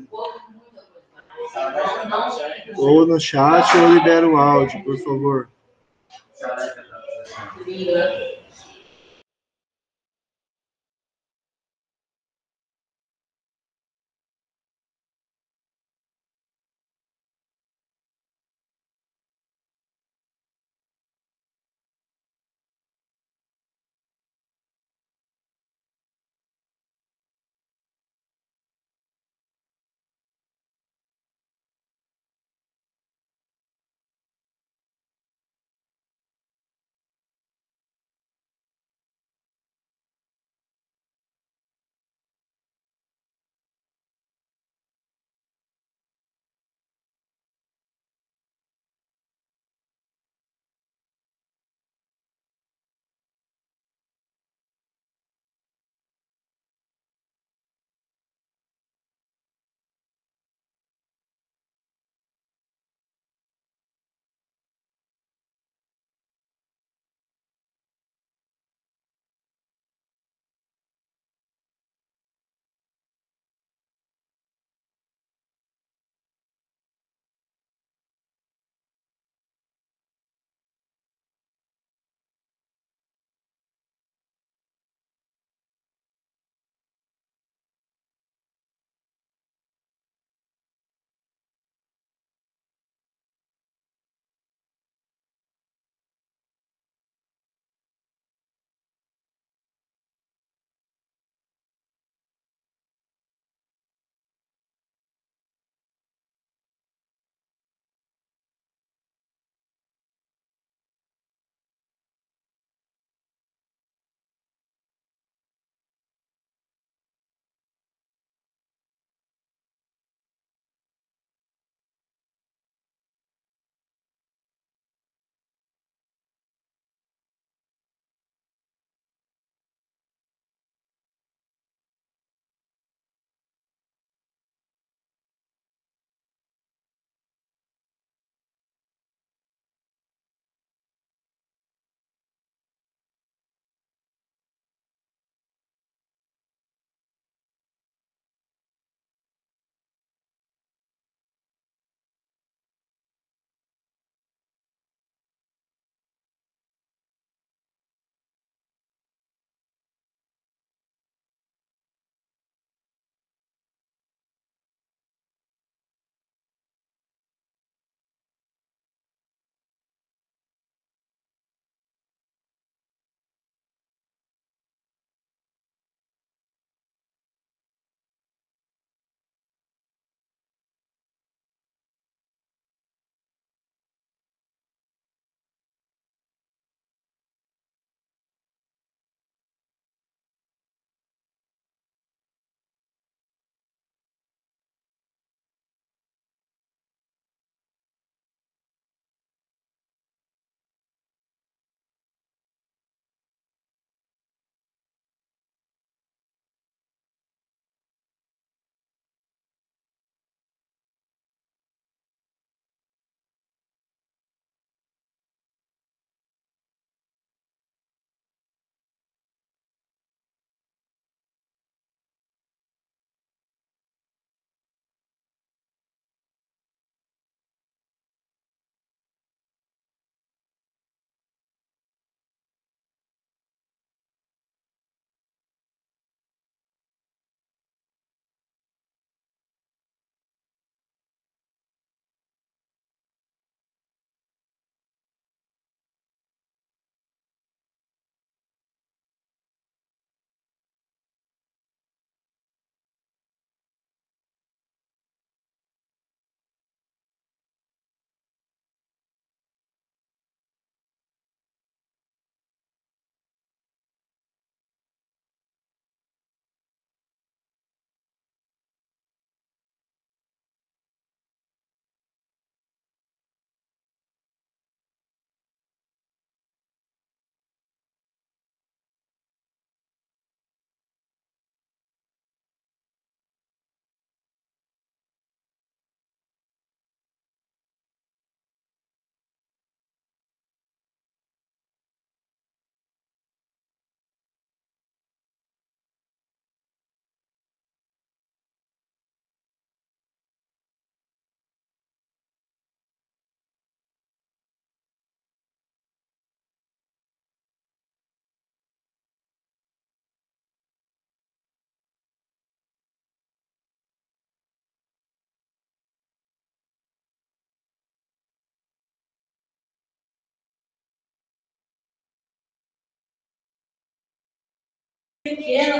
A: Ou no chat ou libera o áudio, por favor.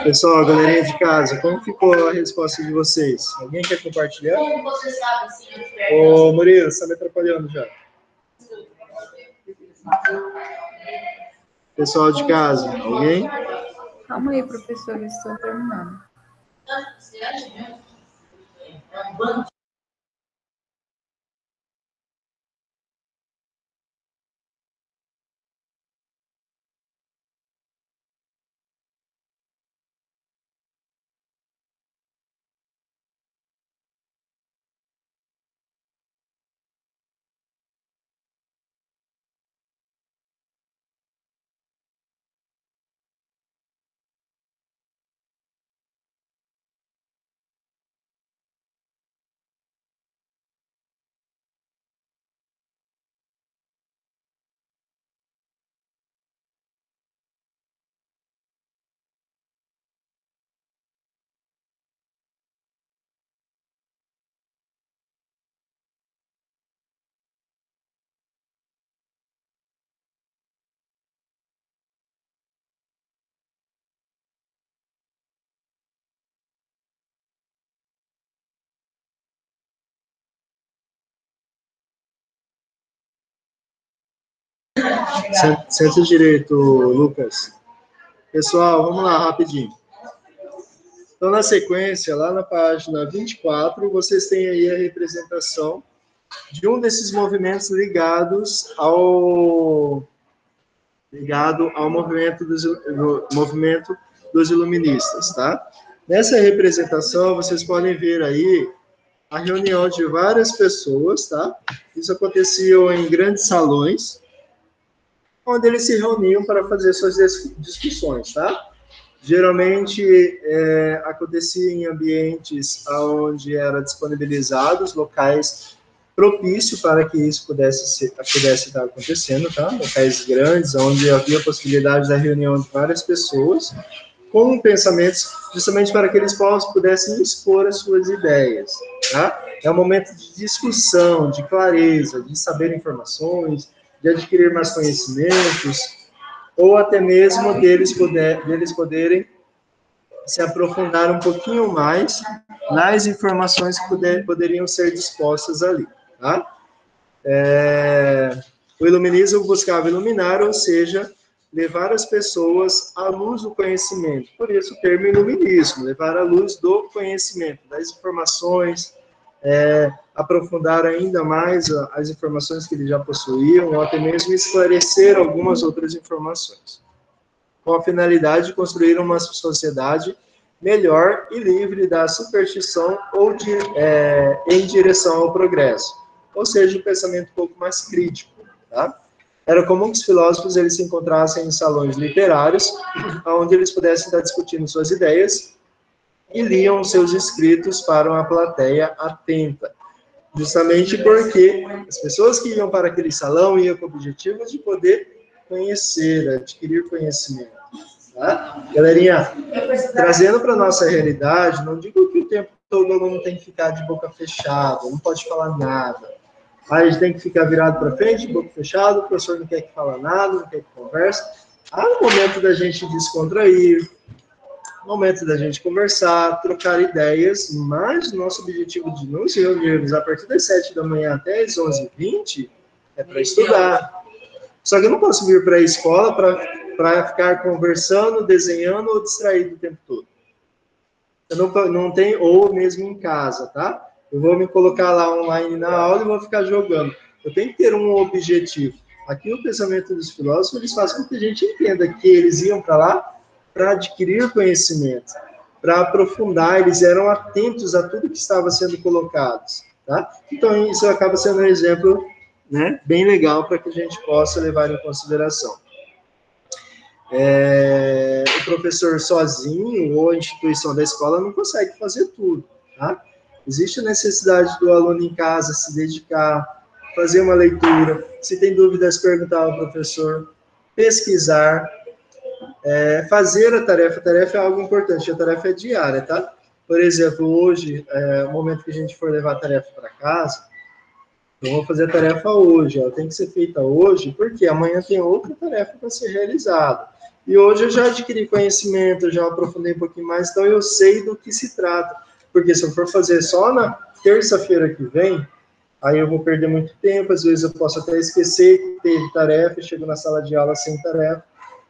A: Pessoal, galerinha de casa, como ficou a resposta de vocês? Alguém quer compartilhar?
D: Como você sabe se eu tiver...
A: Ô, Murilo, você está me atrapalhando já. Pessoal de casa, alguém?
C: Calma aí, professor, eu estou terminando.
D: Você acha mesmo? É um bando.
A: Senta direito, Lucas. Pessoal, vamos lá, rapidinho. Então, na sequência, lá na página 24, vocês têm aí a representação de um desses movimentos ligado ao movimento dos iluministas, tá? Nessa representação, vocês podem ver aí a reunião de várias pessoas, tá? Isso acontecia em grandes salões, onde eles se reuniam para fazer suas discussões, tá? Geralmente, acontecia em ambientes onde eram disponibilizados locais propícios para que isso pudesse estar acontecendo, tá? Locais grandes, onde havia a possibilidade da reunião de várias pessoas, com pensamentos, justamente para que eles pudessem expor as suas ideias, tá? É um momento de discussão, de clareza, de saber informações, de adquirir mais conhecimentos, ou até mesmo deles poderem se aprofundar um pouquinho mais nas informações que poderiam ser dispostas ali, tá? O iluminismo buscava iluminar, ou seja, levar as pessoas à luz do conhecimento. Por isso o termo iluminismo, levar à luz do conhecimento, das informações, aprofundar ainda mais as informações que eles já possuíam, ou até mesmo esclarecer algumas outras informações, com a finalidade de construir uma sociedade melhor e livre da superstição ou em direção ao progresso, ou seja, um pensamento um pouco mais crítico, tá? Era comum que os filósofos eles se encontrassem em salões literários, onde eles pudessem estar discutindo suas ideias e liam seus escritos para uma plateia atenta, justamente porque as pessoas que iam para aquele salão iam com o objetivo de poder conhecer, adquirir conhecimento. Tá? Galerinha, trazendo para a nossa realidade, não digo que o tempo todo o aluno tem que ficar de boca fechada, não pode falar nada. Aí a gente tem que ficar virado para frente, boca fechada, o professor não quer que fale nada, não quer que converse. Há um momento da gente descontrair, momento da gente conversar, trocar ideias, mas o nosso objetivo de nos reunirmos a partir das 7 da manhã até as 11h20 é para estudar. Só que eu não posso vir para a escola para ficar conversando, desenhando ou distraído o tempo todo. Eu não tenho, ou mesmo em casa, tá? Eu vou me colocar lá online na aula e vou ficar jogando. Eu tenho que ter um objetivo. Aqui o pensamento dos filósofos, eles fazem com que a gente entenda que eles iam para lá para adquirir conhecimento, para aprofundar, eles eram atentos a tudo que estava sendo colocado, tá? Então, isso acaba sendo um exemplo, né, bem legal para que a gente possa levar em consideração. O professor sozinho ou a instituição da escola não consegue fazer tudo, tá? Existe a necessidade do aluno em casa se dedicar, fazer uma leitura, se tem dúvidas, perguntar ao professor, pesquisar, fazer a tarefa é algo importante, a tarefa é diária, tá? Por exemplo, hoje, o momento que a gente for levar a tarefa para casa, eu vou fazer a tarefa hoje, ela tem que ser feita hoje, porque amanhã tem outra tarefa para ser realizada. E hoje eu já adquiri conhecimento, já aprofundei um pouquinho mais, então eu sei do que se trata. Porque se eu for fazer só na terça-feira que vem, aí eu vou perder muito tempo, às vezes eu posso até esquecer que teve tarefa, chego na sala de aula sem tarefa.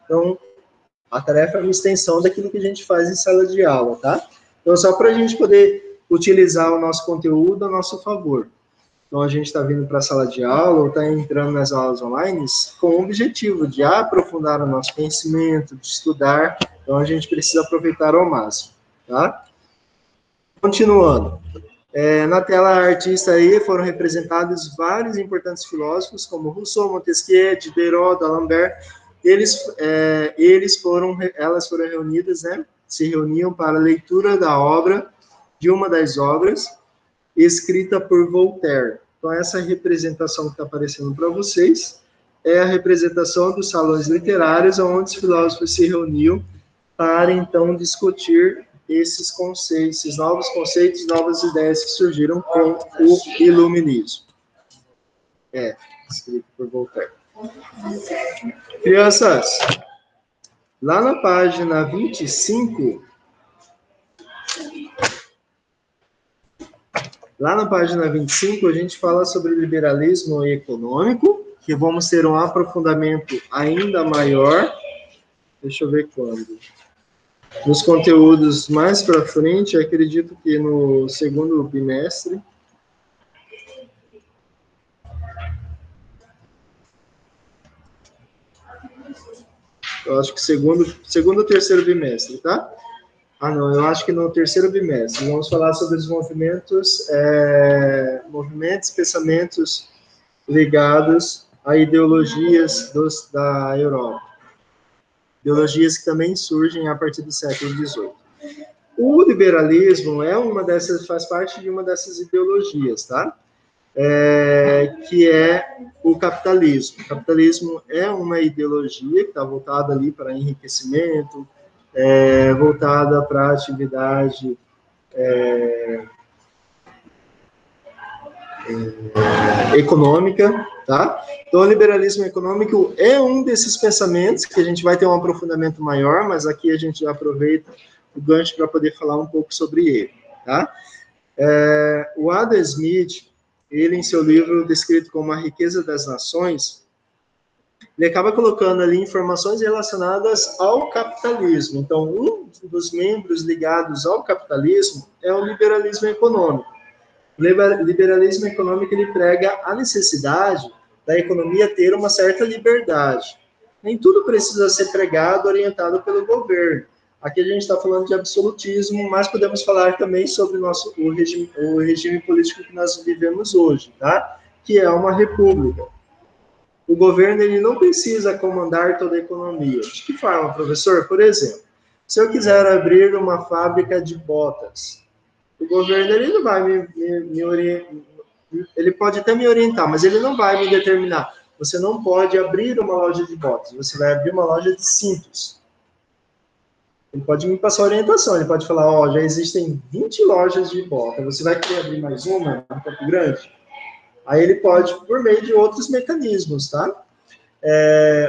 A: Então, a tarefa é uma extensão daquilo que a gente faz em sala de aula, tá? Então, só para a gente poder utilizar o nosso conteúdo a nosso favor. Então, a gente está vindo para a sala de aula ou está entrando nas aulas online com o objetivo de aprofundar o nosso conhecimento, de estudar. Então, a gente precisa aproveitar ao máximo, tá? Continuando. Na tela artista aí foram representados vários importantes filósofos, como Rousseau, Montesquieu, Diderot, D'Alembert. Elas foram reunidas, né? Se reuniam para a leitura da obra, de uma das obras, escrita por Voltaire. Então, essa representação que está aparecendo para vocês é a representação dos salões literários, onde os filósofos se reuniam para, então, discutir esses conceitos, esses novos conceitos, novas ideias que surgiram com o Iluminismo. Escrito por Voltaire. Crianças, lá na página 25... Lá na página 25, a gente fala sobre liberalismo econômico, que vamos ter um aprofundamento ainda maior. Deixa eu ver quando. Nos conteúdos mais para frente, acredito que no segundo bimestre. Eu acho que segundo ou terceiro bimestre, tá? Não, eu acho que no terceiro bimestre. Vamos falar sobre os movimentos, pensamentos ligados a ideologias da Europa. Ideologias que também surgem a partir do século XVIII. O liberalismo faz parte de uma dessas ideologias, tá? Que é o capitalismo. O capitalismo é uma ideologia que está voltada ali para enriquecimento, voltada para a atividade econômica, tá? Então, o liberalismo econômico é um desses pensamentos que a gente vai ter um aprofundamento maior, mas aqui a gente aproveita o gancho para poder falar um pouco sobre ele, tá? O Adam Smith, ele em seu livro descrito como A Riqueza das Nações, ele acaba colocando ali informações relacionadas ao capitalismo. Então, um dos membros ligados ao capitalismo é o liberalismo econômico. O liberalismo econômico, ele prega a necessidade da economia ter uma certa liberdade. Nem tudo precisa ser pregado, orientado pelo governo. Aqui a gente está falando de absolutismo, mas podemos falar também sobre o regime político que nós vivemos hoje, tá? Que é uma república. O governo, ele não precisa comandar toda a economia. De que forma, professor? Por exemplo, se eu quiser abrir uma fábrica de botas, o governo, ele não vai me orientar, ele pode até me orientar, mas ele não vai me determinar. Você não pode abrir uma loja de botas, você vai abrir uma loja de cintos. Ele pode me passar orientação, ele pode falar, já existem 20 lojas de botas, você vai querer abrir mais uma em Campo Grande? Aí ele pode, por meio de outros mecanismos, tá?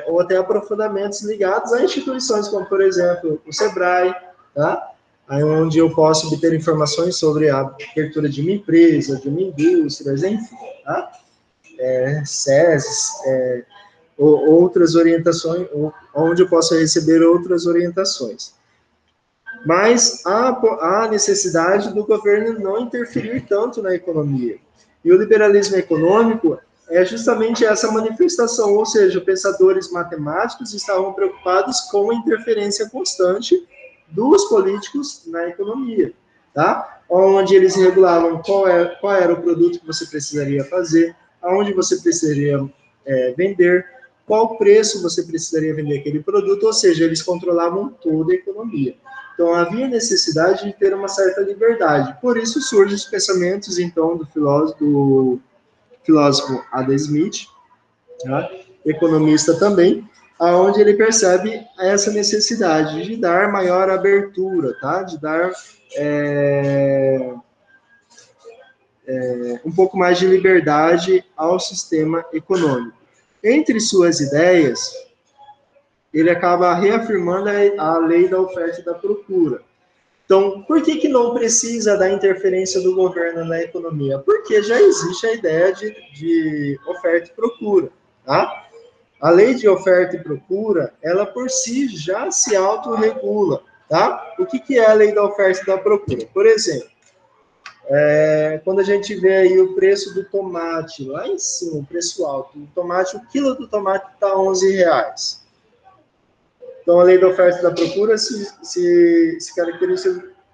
A: Ou até aprofundamentos ligados a instituições, como, por exemplo, o SEBRAE, tá? Aí onde eu posso obter informações sobre a abertura de uma empresa, de uma indústria, enfim, tá? SESs, outras orientações, onde eu posso receber outras orientações. Mas há necessidade do governo não interferir tanto na economia. E o liberalismo econômico é justamente essa manifestação, ou seja, pensadores matemáticos estavam preocupados com a interferência constante dos políticos na economia, tá? Onde eles regulavam qual era o produto que você precisaria fazer, aonde você precisaria vender, qual preço você precisaria vender aquele produto, ou seja, eles controlavam toda a economia. Então, havia necessidade de ter uma certa liberdade. Por isso surgem os pensamentos, então, do filósofo Adam Smith, tá? Economista também, aonde ele percebe essa necessidade de dar maior abertura, tá? De dar um pouco mais de liberdade ao sistema econômico. Entre suas ideias, ele acaba reafirmando a lei da oferta e da procura. Então, por que não precisa da interferência do governo na economia? Porque já existe a ideia de oferta e procura, tá? A lei de oferta e procura, ela por si já se autorregula, tá? O que é a lei da oferta e da procura? Por exemplo, quando a gente vê aí o preço do tomate, lá em cima, o preço alto do tomate, o quilo do tomate está R$11. Então, a lei da oferta e da procura se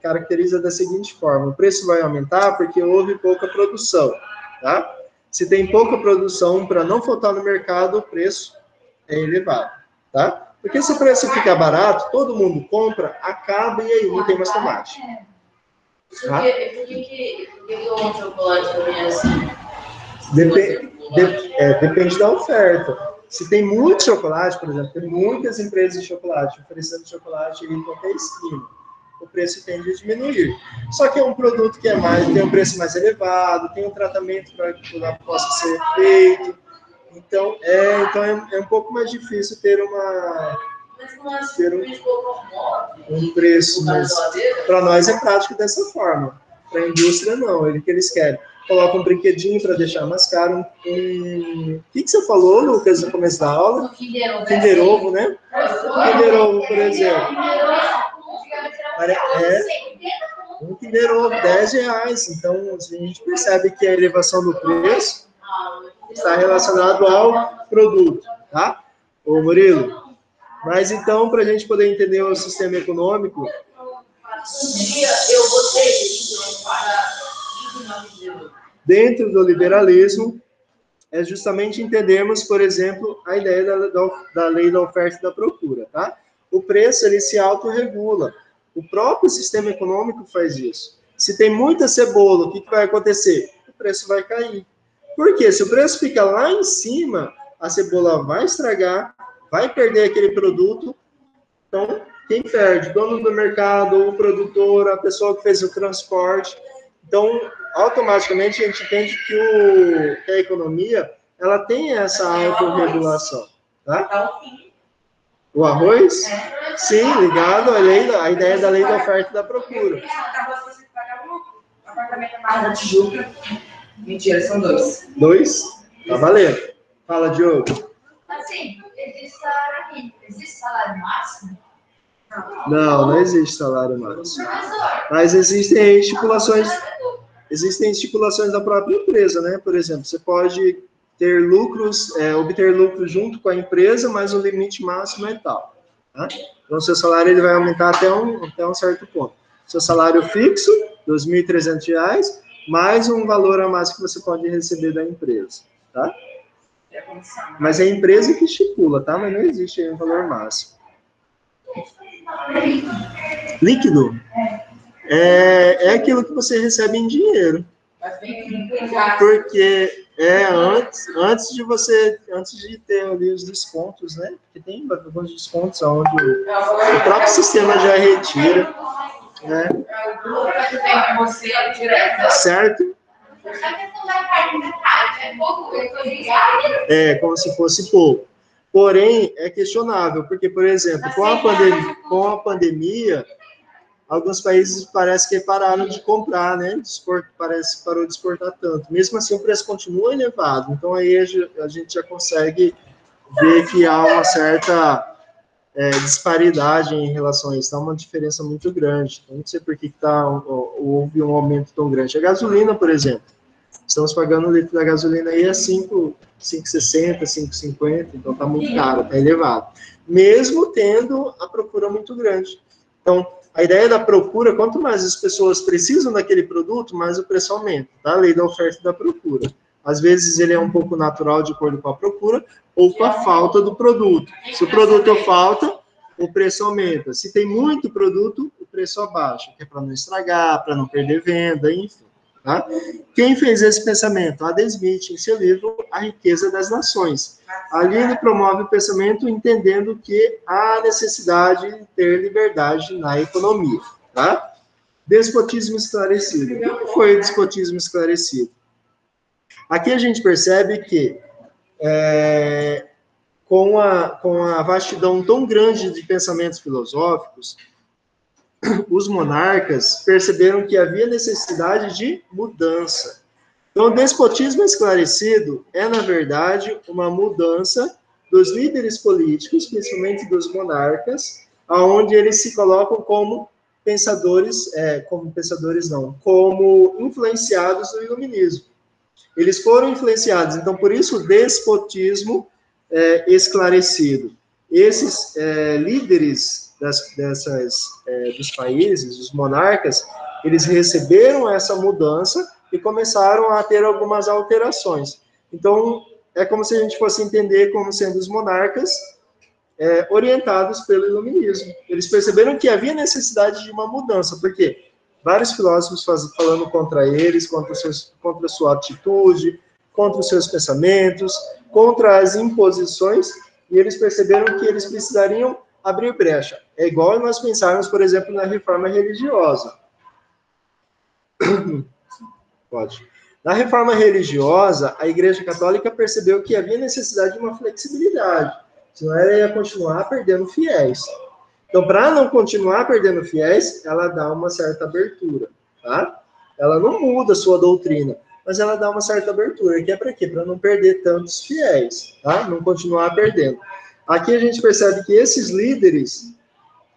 A: caracteriza da seguinte forma: o preço vai aumentar porque houve pouca produção, tá? Se tem pouca produção, para não faltar no mercado, o preço é elevado, tá? Porque se o preço fica barato, todo mundo compra, acaba e aí não tem mais tomate.
D: Tá? Por que o chocolate também é assim?
A: Depende da oferta. Se tem muito chocolate, por exemplo, tem muitas empresas de chocolate oferecendo chocolate em qualquer esquina, o preço tende a diminuir. Só que é um produto que tem um preço mais elevado, tem um tratamento para que possa ser feito. Então, é um pouco mais difícil ter um preço, mas para nós é prático dessa forma. Para a indústria, não. O que eles querem? Coloca um brinquedinho para deixar mais caro. O que você falou, Lucas, no começo da aula? Kinder Ovo, né? Kinder Ovo, por exemplo. Um Kinder Ovo, R$10. Então, a gente percebe que a elevação do preço está relacionado ao produto, tá? Ô, Murilo, mas então, para a gente poder entender o sistema econômico, dentro do liberalismo, é justamente entendermos, por exemplo, a ideia da lei da oferta e da procura, tá? O preço, ele se autorregula. O próprio sistema econômico faz isso. Se tem muita cebola, o que vai acontecer? O preço vai cair. Por quê? Se o preço fica lá em cima, a cebola vai estragar, vai perder aquele produto. Então, quem perde? O dono do mercado, o produtor, a pessoa que fez o transporte. Então, automaticamente, a gente entende que a economia, ela tem essa autorregulação, tá? O arroz? Sim, ligado à ideia da lei da oferta e da procura.
D: Mentira, são 2.
A: 2? Tá valendo. Fala, Diogo.
B: Assim, existe salário máximo?
A: Não existe salário máximo. Mas existem estipulações da própria empresa, né? Por exemplo, você pode ter lucros, obter lucros junto com a empresa, mas o limite máximo é tal. Tá? Então, o seu salário ele vai aumentar até um certo ponto. Seu salário fixo, R$ 2.300, mais um valor a mais que você pode receber da empresa, tá? Mas é a empresa que estipula, tá? Mas não existe aí um valor máximo. Líquido? É aquilo que você recebe em dinheiro. Porque antes de ter ali os descontos, né? Porque tem alguns descontos onde o próprio sistema já retira, né? Certo? Como se fosse pouco. Porém, é questionável, porque, por exemplo, com a pandemia, alguns países parece que pararam de comprar, né? Parece que parou de exportar tanto. Mesmo assim, o preço continua elevado. Então, aí a gente já consegue ver que há uma certa disparidade em relação a isso. Há uma diferença muito grande. Então, não sei por que houve um aumento tão grande. A gasolina, por exemplo. Estamos pagando o litro da gasolina aí a 5,60, 5,50. Então, está muito caro, está elevado. Mesmo tendo a procura muito grande. Então, a ideia da procura, quanto mais as pessoas precisam daquele produto, mais o preço aumenta, tá? A lei da oferta e da procura. Às vezes ele é um pouco natural de acordo com a procura ou com a falta do produto. Se o produto falta, o preço aumenta. Se tem muito produto, o preço abaixa, que é para não estragar, para não perder venda, enfim. Tá? Quem fez esse pensamento? Adam Smith, em seu livro A Riqueza das Nações. Ali ele promove o pensamento entendendo que há necessidade de ter liberdade na economia. Tá? Despotismo esclarecido. O que foi o despotismo esclarecido? Aqui a gente percebe que com a vastidão tão grande de pensamentos filosóficos, os monarcas perceberam que havia necessidade de mudança. Então, o despotismo esclarecido é, na verdade, uma mudança dos líderes políticos, principalmente dos monarcas, aonde eles se colocam como como influenciados do iluminismo. Eles foram influenciados, então, por isso, o despotismo esclarecido. Esses líderes dos países, os monarcas, eles receberam essa mudança e começaram a ter algumas alterações. Então, é como se a gente fosse entender como sendo os monarcas orientados pelo iluminismo. Eles perceberam que havia necessidade de uma mudança, porque vários filósofos falando contra eles, contra a sua atitude, contra os seus pensamentos, contra as imposições, e eles perceberam que eles precisariam abrir brecha. É igual nós pensarmos, por exemplo, na reforma religiosa. Pode. Na reforma religiosa, a Igreja Católica percebeu que havia necessidade de uma flexibilidade, senão ela ia continuar perdendo fiéis. Então, para não continuar perdendo fiéis, ela dá uma certa abertura, tá? Ela não muda a sua doutrina, mas ela dá uma certa abertura, que é para quê? Para não perder tantos fiéis, tá? Não continuar perdendo. Aqui a gente percebe que esses líderes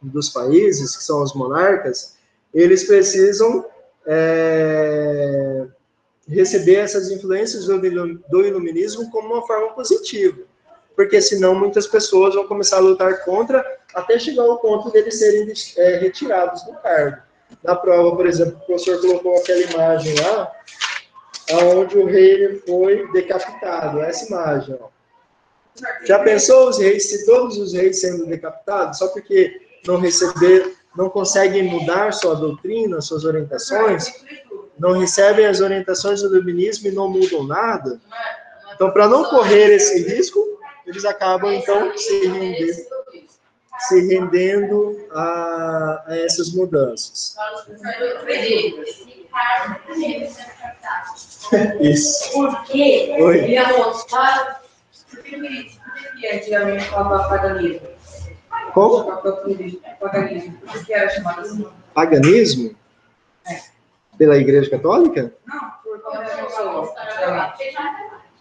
A: dos países, que são os monarcas, eles precisam receber essas influências do iluminismo como uma forma positiva, porque senão muitas pessoas vão começar a lutar contra, até chegar ao ponto deles serem retirados do cargo. Na prova, por exemplo, o professor colocou aquela imagem lá, onde o rei foi decapitado, essa imagem, ó. Já pensou todos os reis sendo decapitados, só porque não conseguem mudar sua doutrina, suas orientações, não recebem as orientações do iluminismo e não mudam nada? Então, para não correr esse risco, eles acabam, então, se rendendo a essas mudanças. Isso.
D: Por quê?
A: Oi.
D: Ele amostrava por que antigamente falava paganismo?
A: Como?
D: Paganismo. Por que era chamado assim?
A: Paganismo? Pela Igreja Católica?
D: Não, por qual pessoa? Antigamente.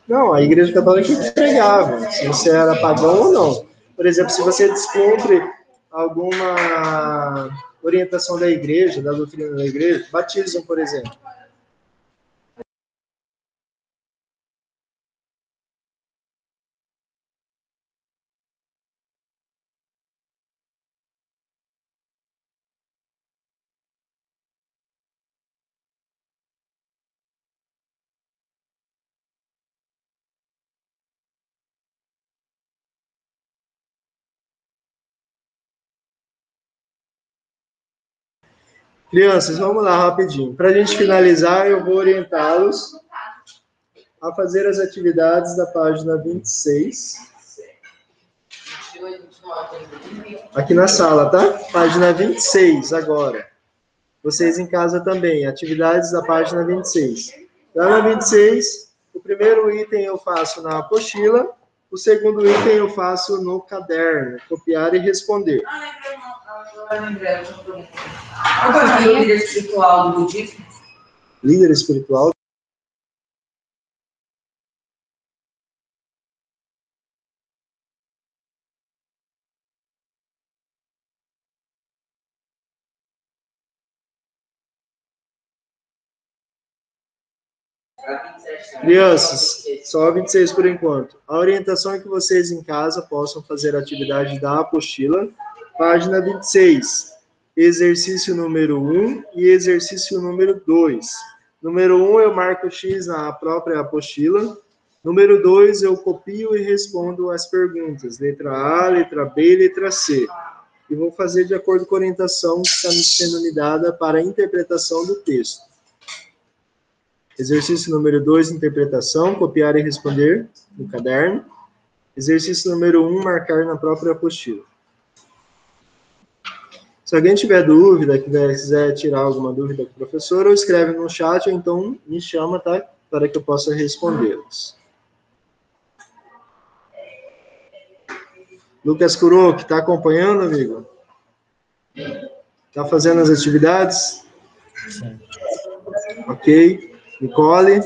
A: Não, a Igreja Católica pregava, se você era pagão ou não. Por exemplo, se você descumpre alguma orientação da igreja, da doutrina da igreja, batismo, por exemplo. Crianças, vamos lá rapidinho. Para a gente finalizar, eu vou orientá-los a fazer as atividades da página 26. Aqui na sala, tá? Página 26 agora. Vocês em casa também, atividades da página 26. Lá na 26, o primeiro item eu faço na apostila, o segundo item eu faço no caderno, copiar e responder.
D: Qual é o líder espiritual do budismo?
A: Líder espiritual? Crianças, só 26 por enquanto. A orientação é que vocês em casa possam fazer a atividade da apostila, página 26, exercício número 1 e exercício número 2. Número 1 eu marco X na própria apostila. Número 2 eu copio e respondo as perguntas, letra A, letra B e letra C. E vou fazer de acordo com a orientação que está me sendo me dada para a interpretação do texto. Exercício número 2, interpretação, copiar e responder no caderno. Exercício número 1, marcar na própria apostila. Se alguém tiver dúvida, quiser tirar alguma dúvida com o professor, ou escreve no chat, ou então me chama, tá? Para que eu possa respondê-los. Lucas Kuroki, está acompanhando, amigo? Está fazendo as atividades?
F: Sim.
A: Ok. Nicole?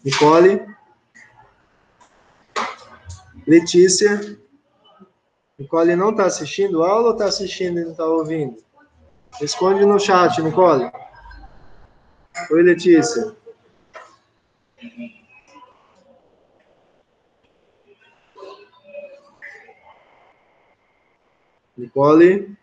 A: Nicole? Letícia? Nicole não está assistindo aula ou está assistindo e não está ouvindo? Responde no chat, Nicole. Oi, Letícia. Nicole?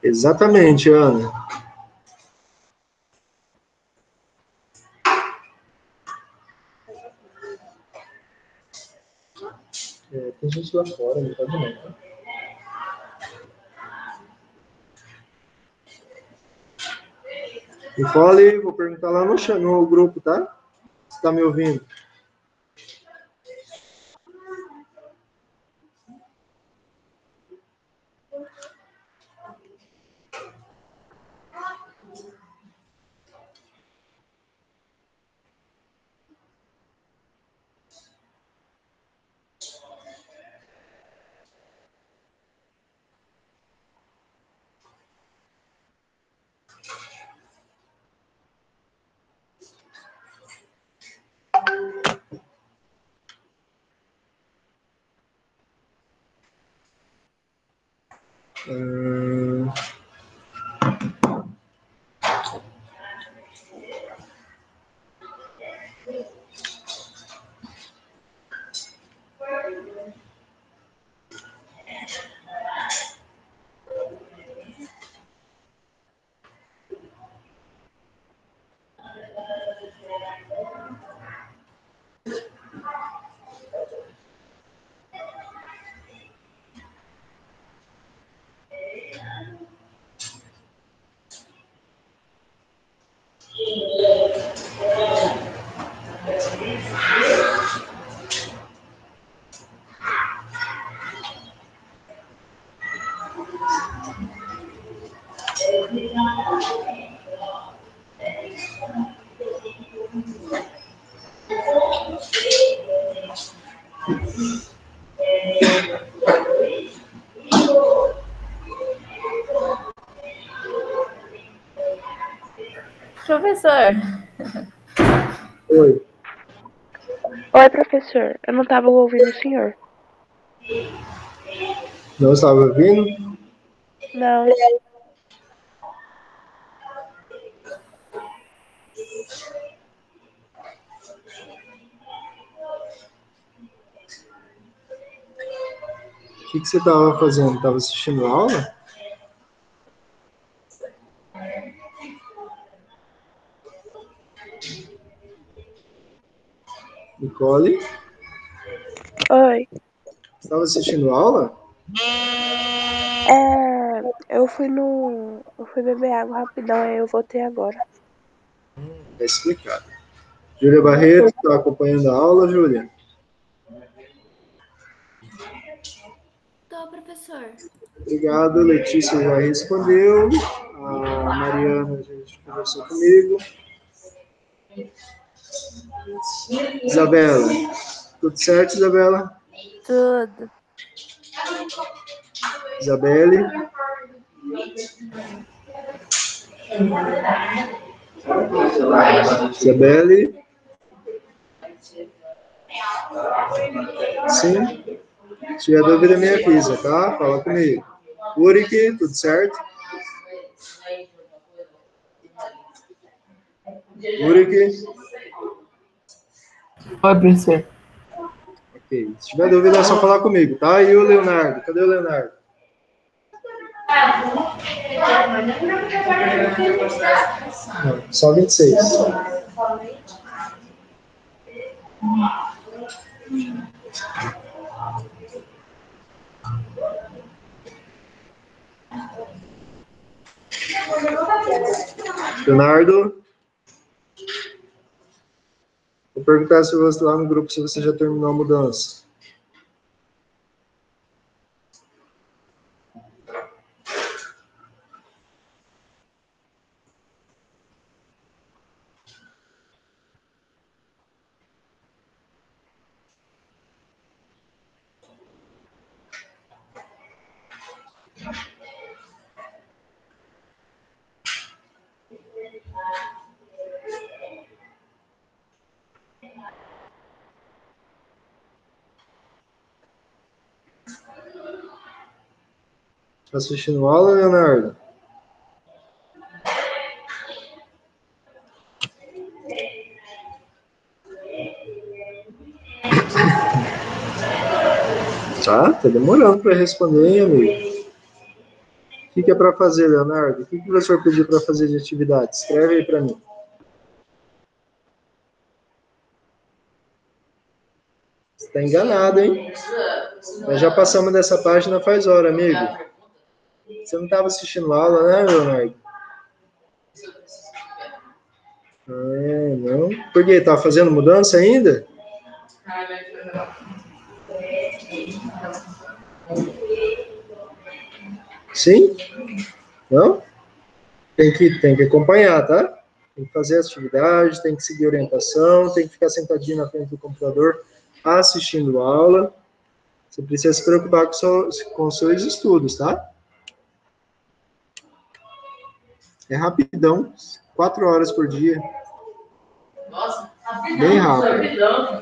A: Exatamente, Ana. Tem gente lá fora, não pode não. Tá? Nicole, vou perguntar lá no grupo, tá? Você está me ouvindo?
C: Professor,
A: Oi.
G: Oi, professor. Eu não estava ouvindo o senhor.
A: Não estava ouvindo?
G: Não.
A: O que você estava fazendo? Estava assistindo aula? Nicole?
G: Oi.
A: Estava assistindo aula?
G: Eu fui beber água rapidão, aí eu voltei agora.
A: Está explicado. Júlia Barreto, está acompanhando a aula, Júlia?
H: Tô, professor.
A: Obrigado, Letícia já respondeu. A Mariana, a gente conversou comigo. Isabela, tudo certo, Isabela?
C: tudo.
A: Isabelle? Isabelle? Sim? Se tiver dúvida, me avisa, tá? Fala comigo. Urik, tudo certo? Urik?
F: Oi, professor.
A: Ok. Se tiver dúvida, é só falar comigo, tá? E o Leonardo? Cadê o Leonardo? Não, só 26. Leonardo? Vou perguntar se você lá no grupo se você já terminou a mudança. Tá assistindo aula, Leonardo? Tá demorando para responder, hein, amigo? O que é para fazer, Leonardo? O que o professor pediu para fazer de atividade? Escreve aí para mim. Você está enganado, hein? Nós já passamos dessa página faz hora, amigo. Você não estava assistindo a aula, né, Leonardo? Não. Por quê? Estava fazendo mudança ainda? Sim? Não? Tem que acompanhar, tá? Tem que fazer as atividades, tem que seguir orientação, tem que ficar sentadinho na frente do computador assistindo a aula. Você precisa se preocupar com os seus estudos, tá? É rapidão, 4 horas por dia.
D: Nossa,
A: Bem rápido.
D: rapidão.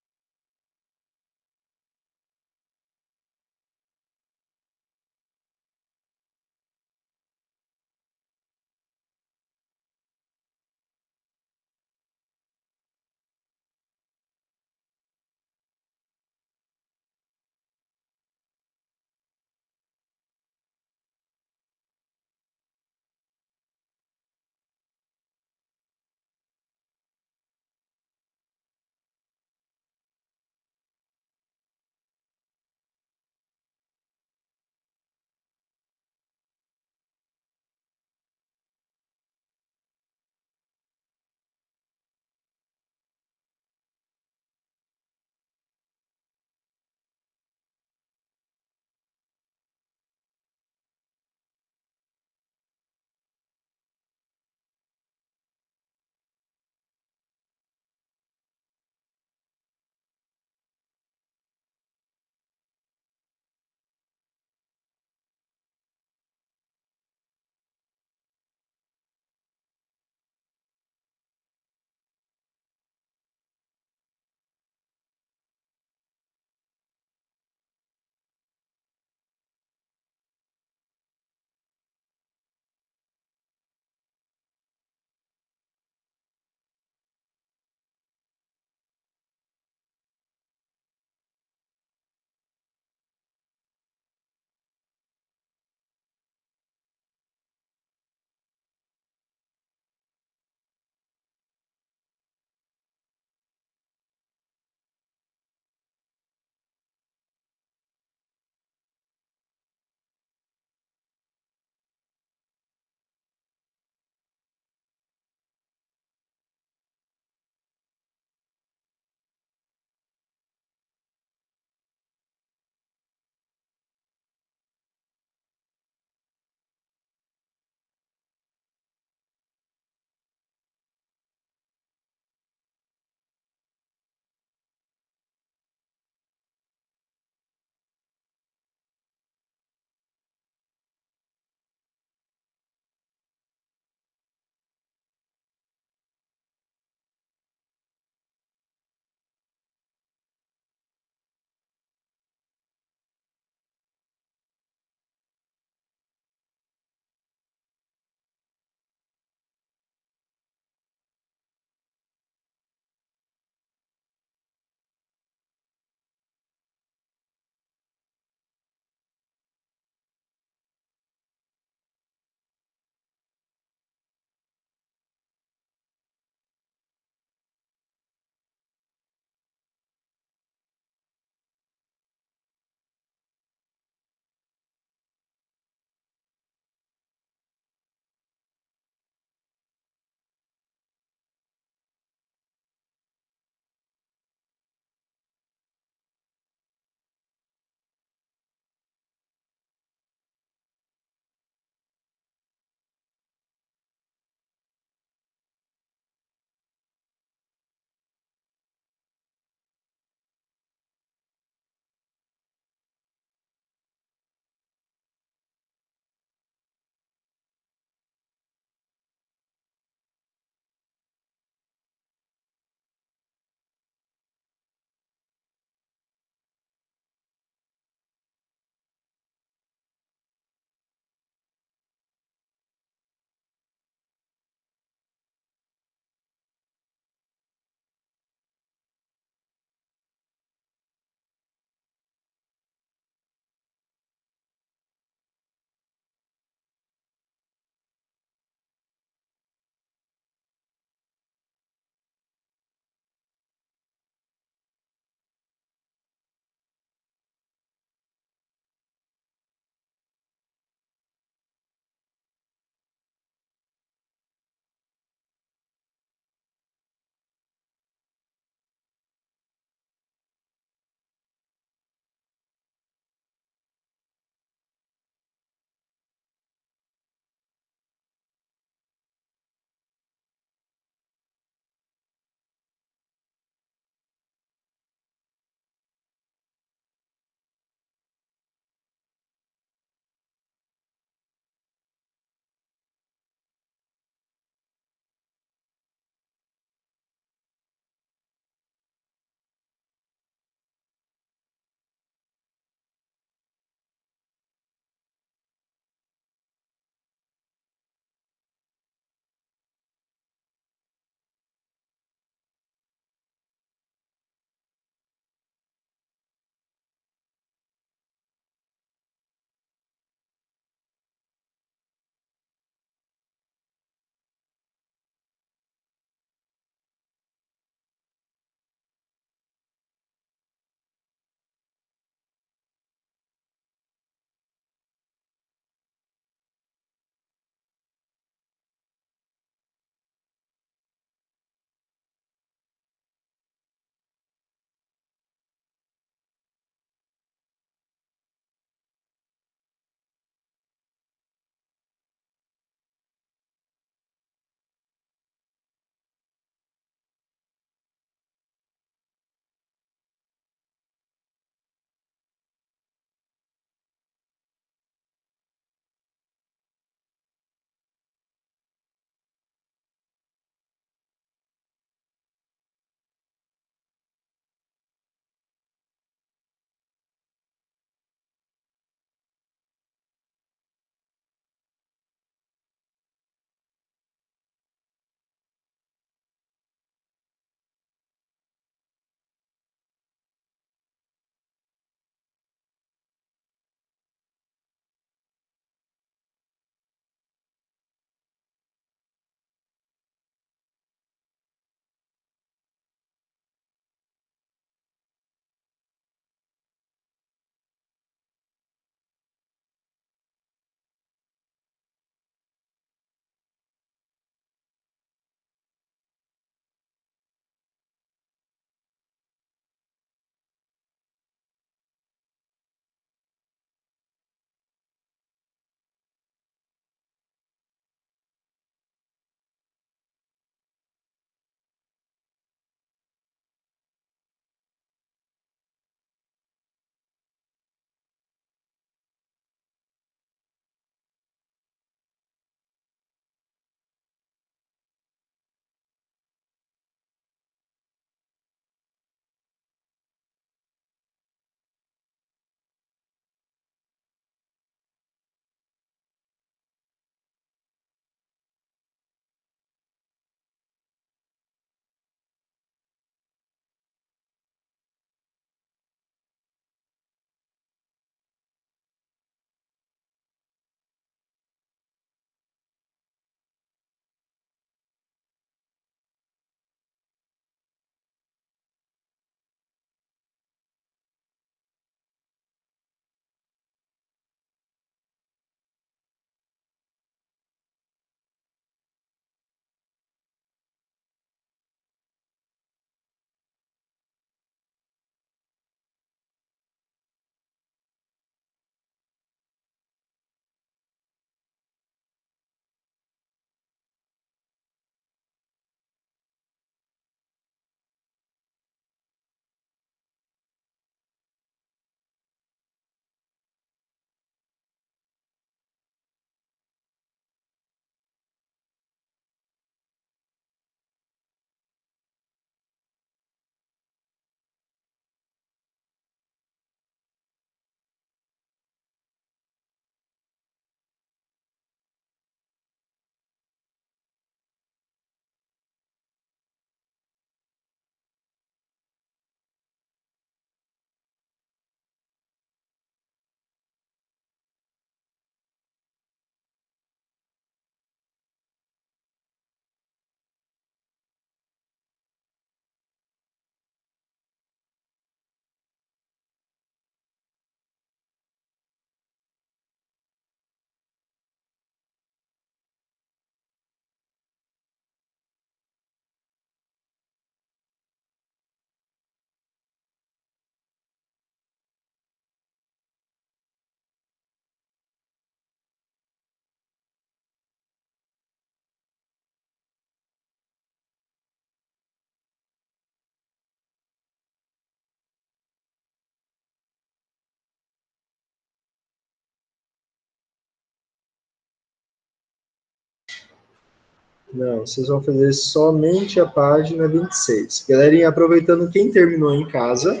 A: Não, vocês vão fazer somente a página 26. Galerinha, aproveitando quem terminou em casa,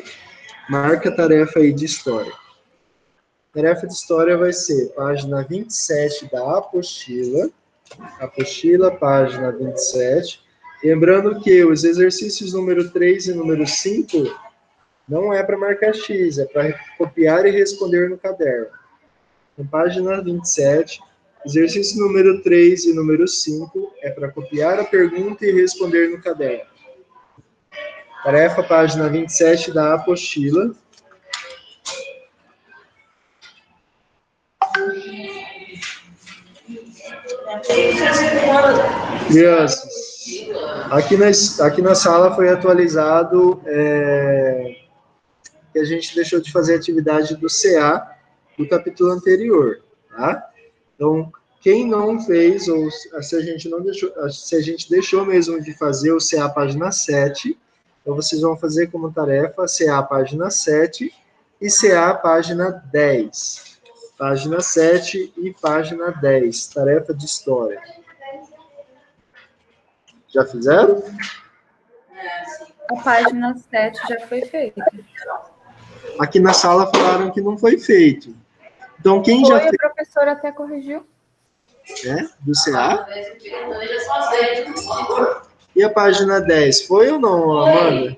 A: marca a tarefa aí de história. A tarefa de história vai ser página 27 da apostila. Apostila, página 27. Lembrando que os exercícios número 3 e número 5 não é para marcar X, é para copiar e responder no caderno. Na página 27, exercício número 3 e número 5 é para copiar a pergunta e responder no caderno. Tarefa, página 27 da apostila. Crianças, aqui na sala foi atualizado que a gente deixou de fazer a atividade do CA do capítulo anterior, tá? Então, quem não fez, ou se a gente não deixou, se a gente deixou mesmo de fazer o CA página 7, então vocês vão fazer como tarefa CA página 7 e CA página 10. Página 7 e página 10, tarefa de história. Já fizeram?
C: A página 7 já foi feita.
A: Aqui na sala falaram que não foi feito. Então, quem já
C: Foi,
A: fez,
C: a professora até corrigiu.
A: do CA? E a página 10, foi ou não, Amanda?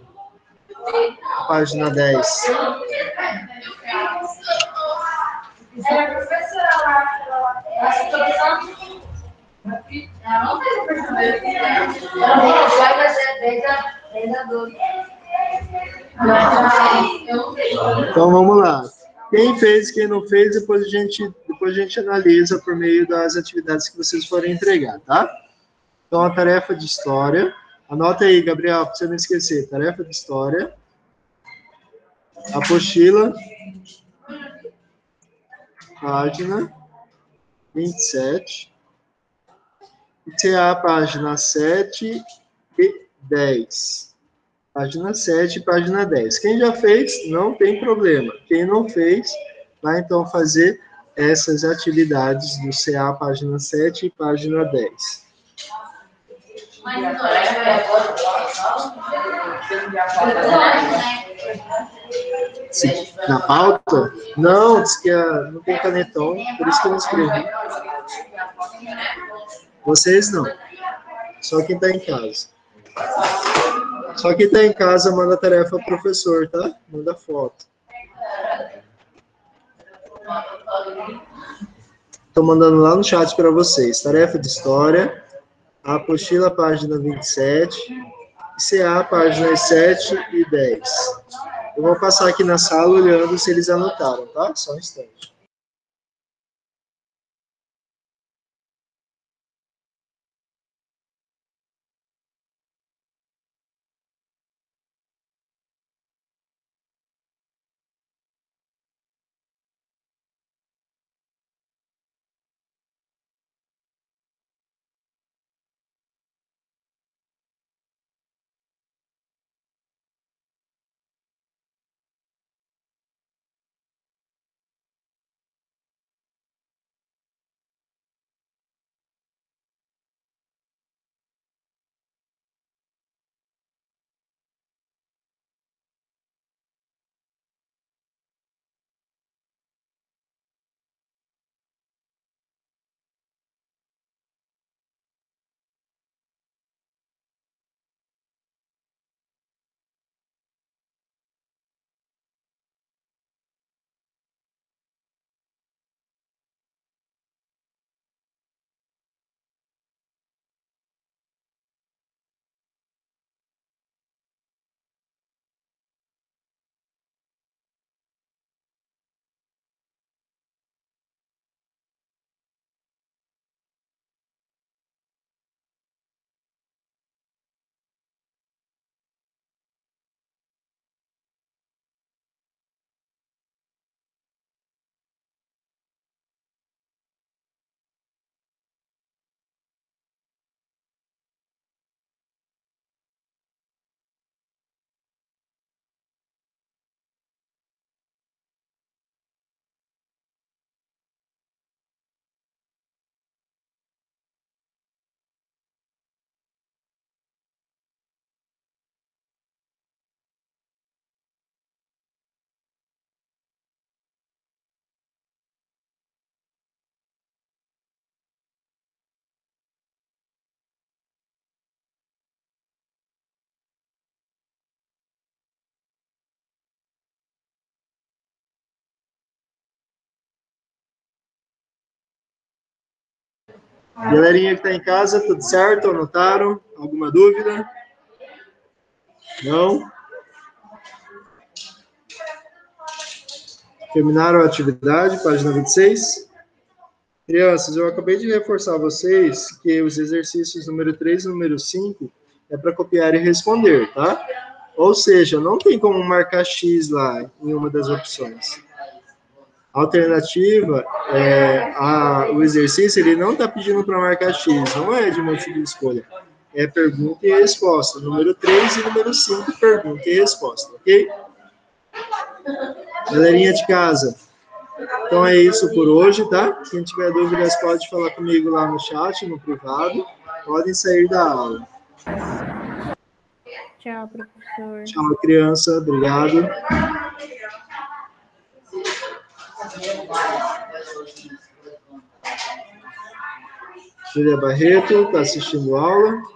A: A página 10.
B: Era a professora lá. Acho que ela não fez a personagem. Ela vai fazer desde a 12.
A: Então, vamos lá. Quem fez, quem não fez, depois a gente analisa por meio das atividades que vocês forem entregar, tá? Então, a tarefa de história. Anota aí, Gabriel, para você não esquecer. Tarefa de história. Apostila. Página 27. CA, página 7 e 10. Página 7 e página 10. Quem já fez, não tem problema. Quem não fez, vai então fazer essas atividades do CA, página 7 e página 10.
D: Mas no horário vai agora,
A: Na pauta? Não, diz que não tem canetão, por isso que eu não escrevi. Vocês não. Só quem está em casa. Só quem está em casa manda tarefa pro professor, tá? Manda foto. Estou mandando lá no chat para vocês. Tarefa de história, a apostila, página 27, CA, páginas 7 e 10. Eu vou passar aqui na sala olhando se eles anotaram, tá? Só um instante. Galerinha que está em casa, tudo certo? Anotaram? Alguma dúvida? Não? Terminaram a atividade, página 26? Crianças, eu acabei de reforçar a vocês que os exercícios número 3 e número 5 é para copiar e responder, tá? Ou seja, não tem como marcar X lá em uma das opções. A alternativa, o exercício, ele não está pedindo para marcar X, não é de múltipla escolha. É pergunta e resposta. Número 3 e número 5, pergunta e resposta, ok? Galerinha de casa. Então é isso por hoje, tá? Quem tiver dúvidas pode falar comigo lá no chat, no privado. Podem sair da aula.
C: Tchau, professor.
A: Tchau, criança. Obrigado. Júlia Barreto, está assistindo a aula.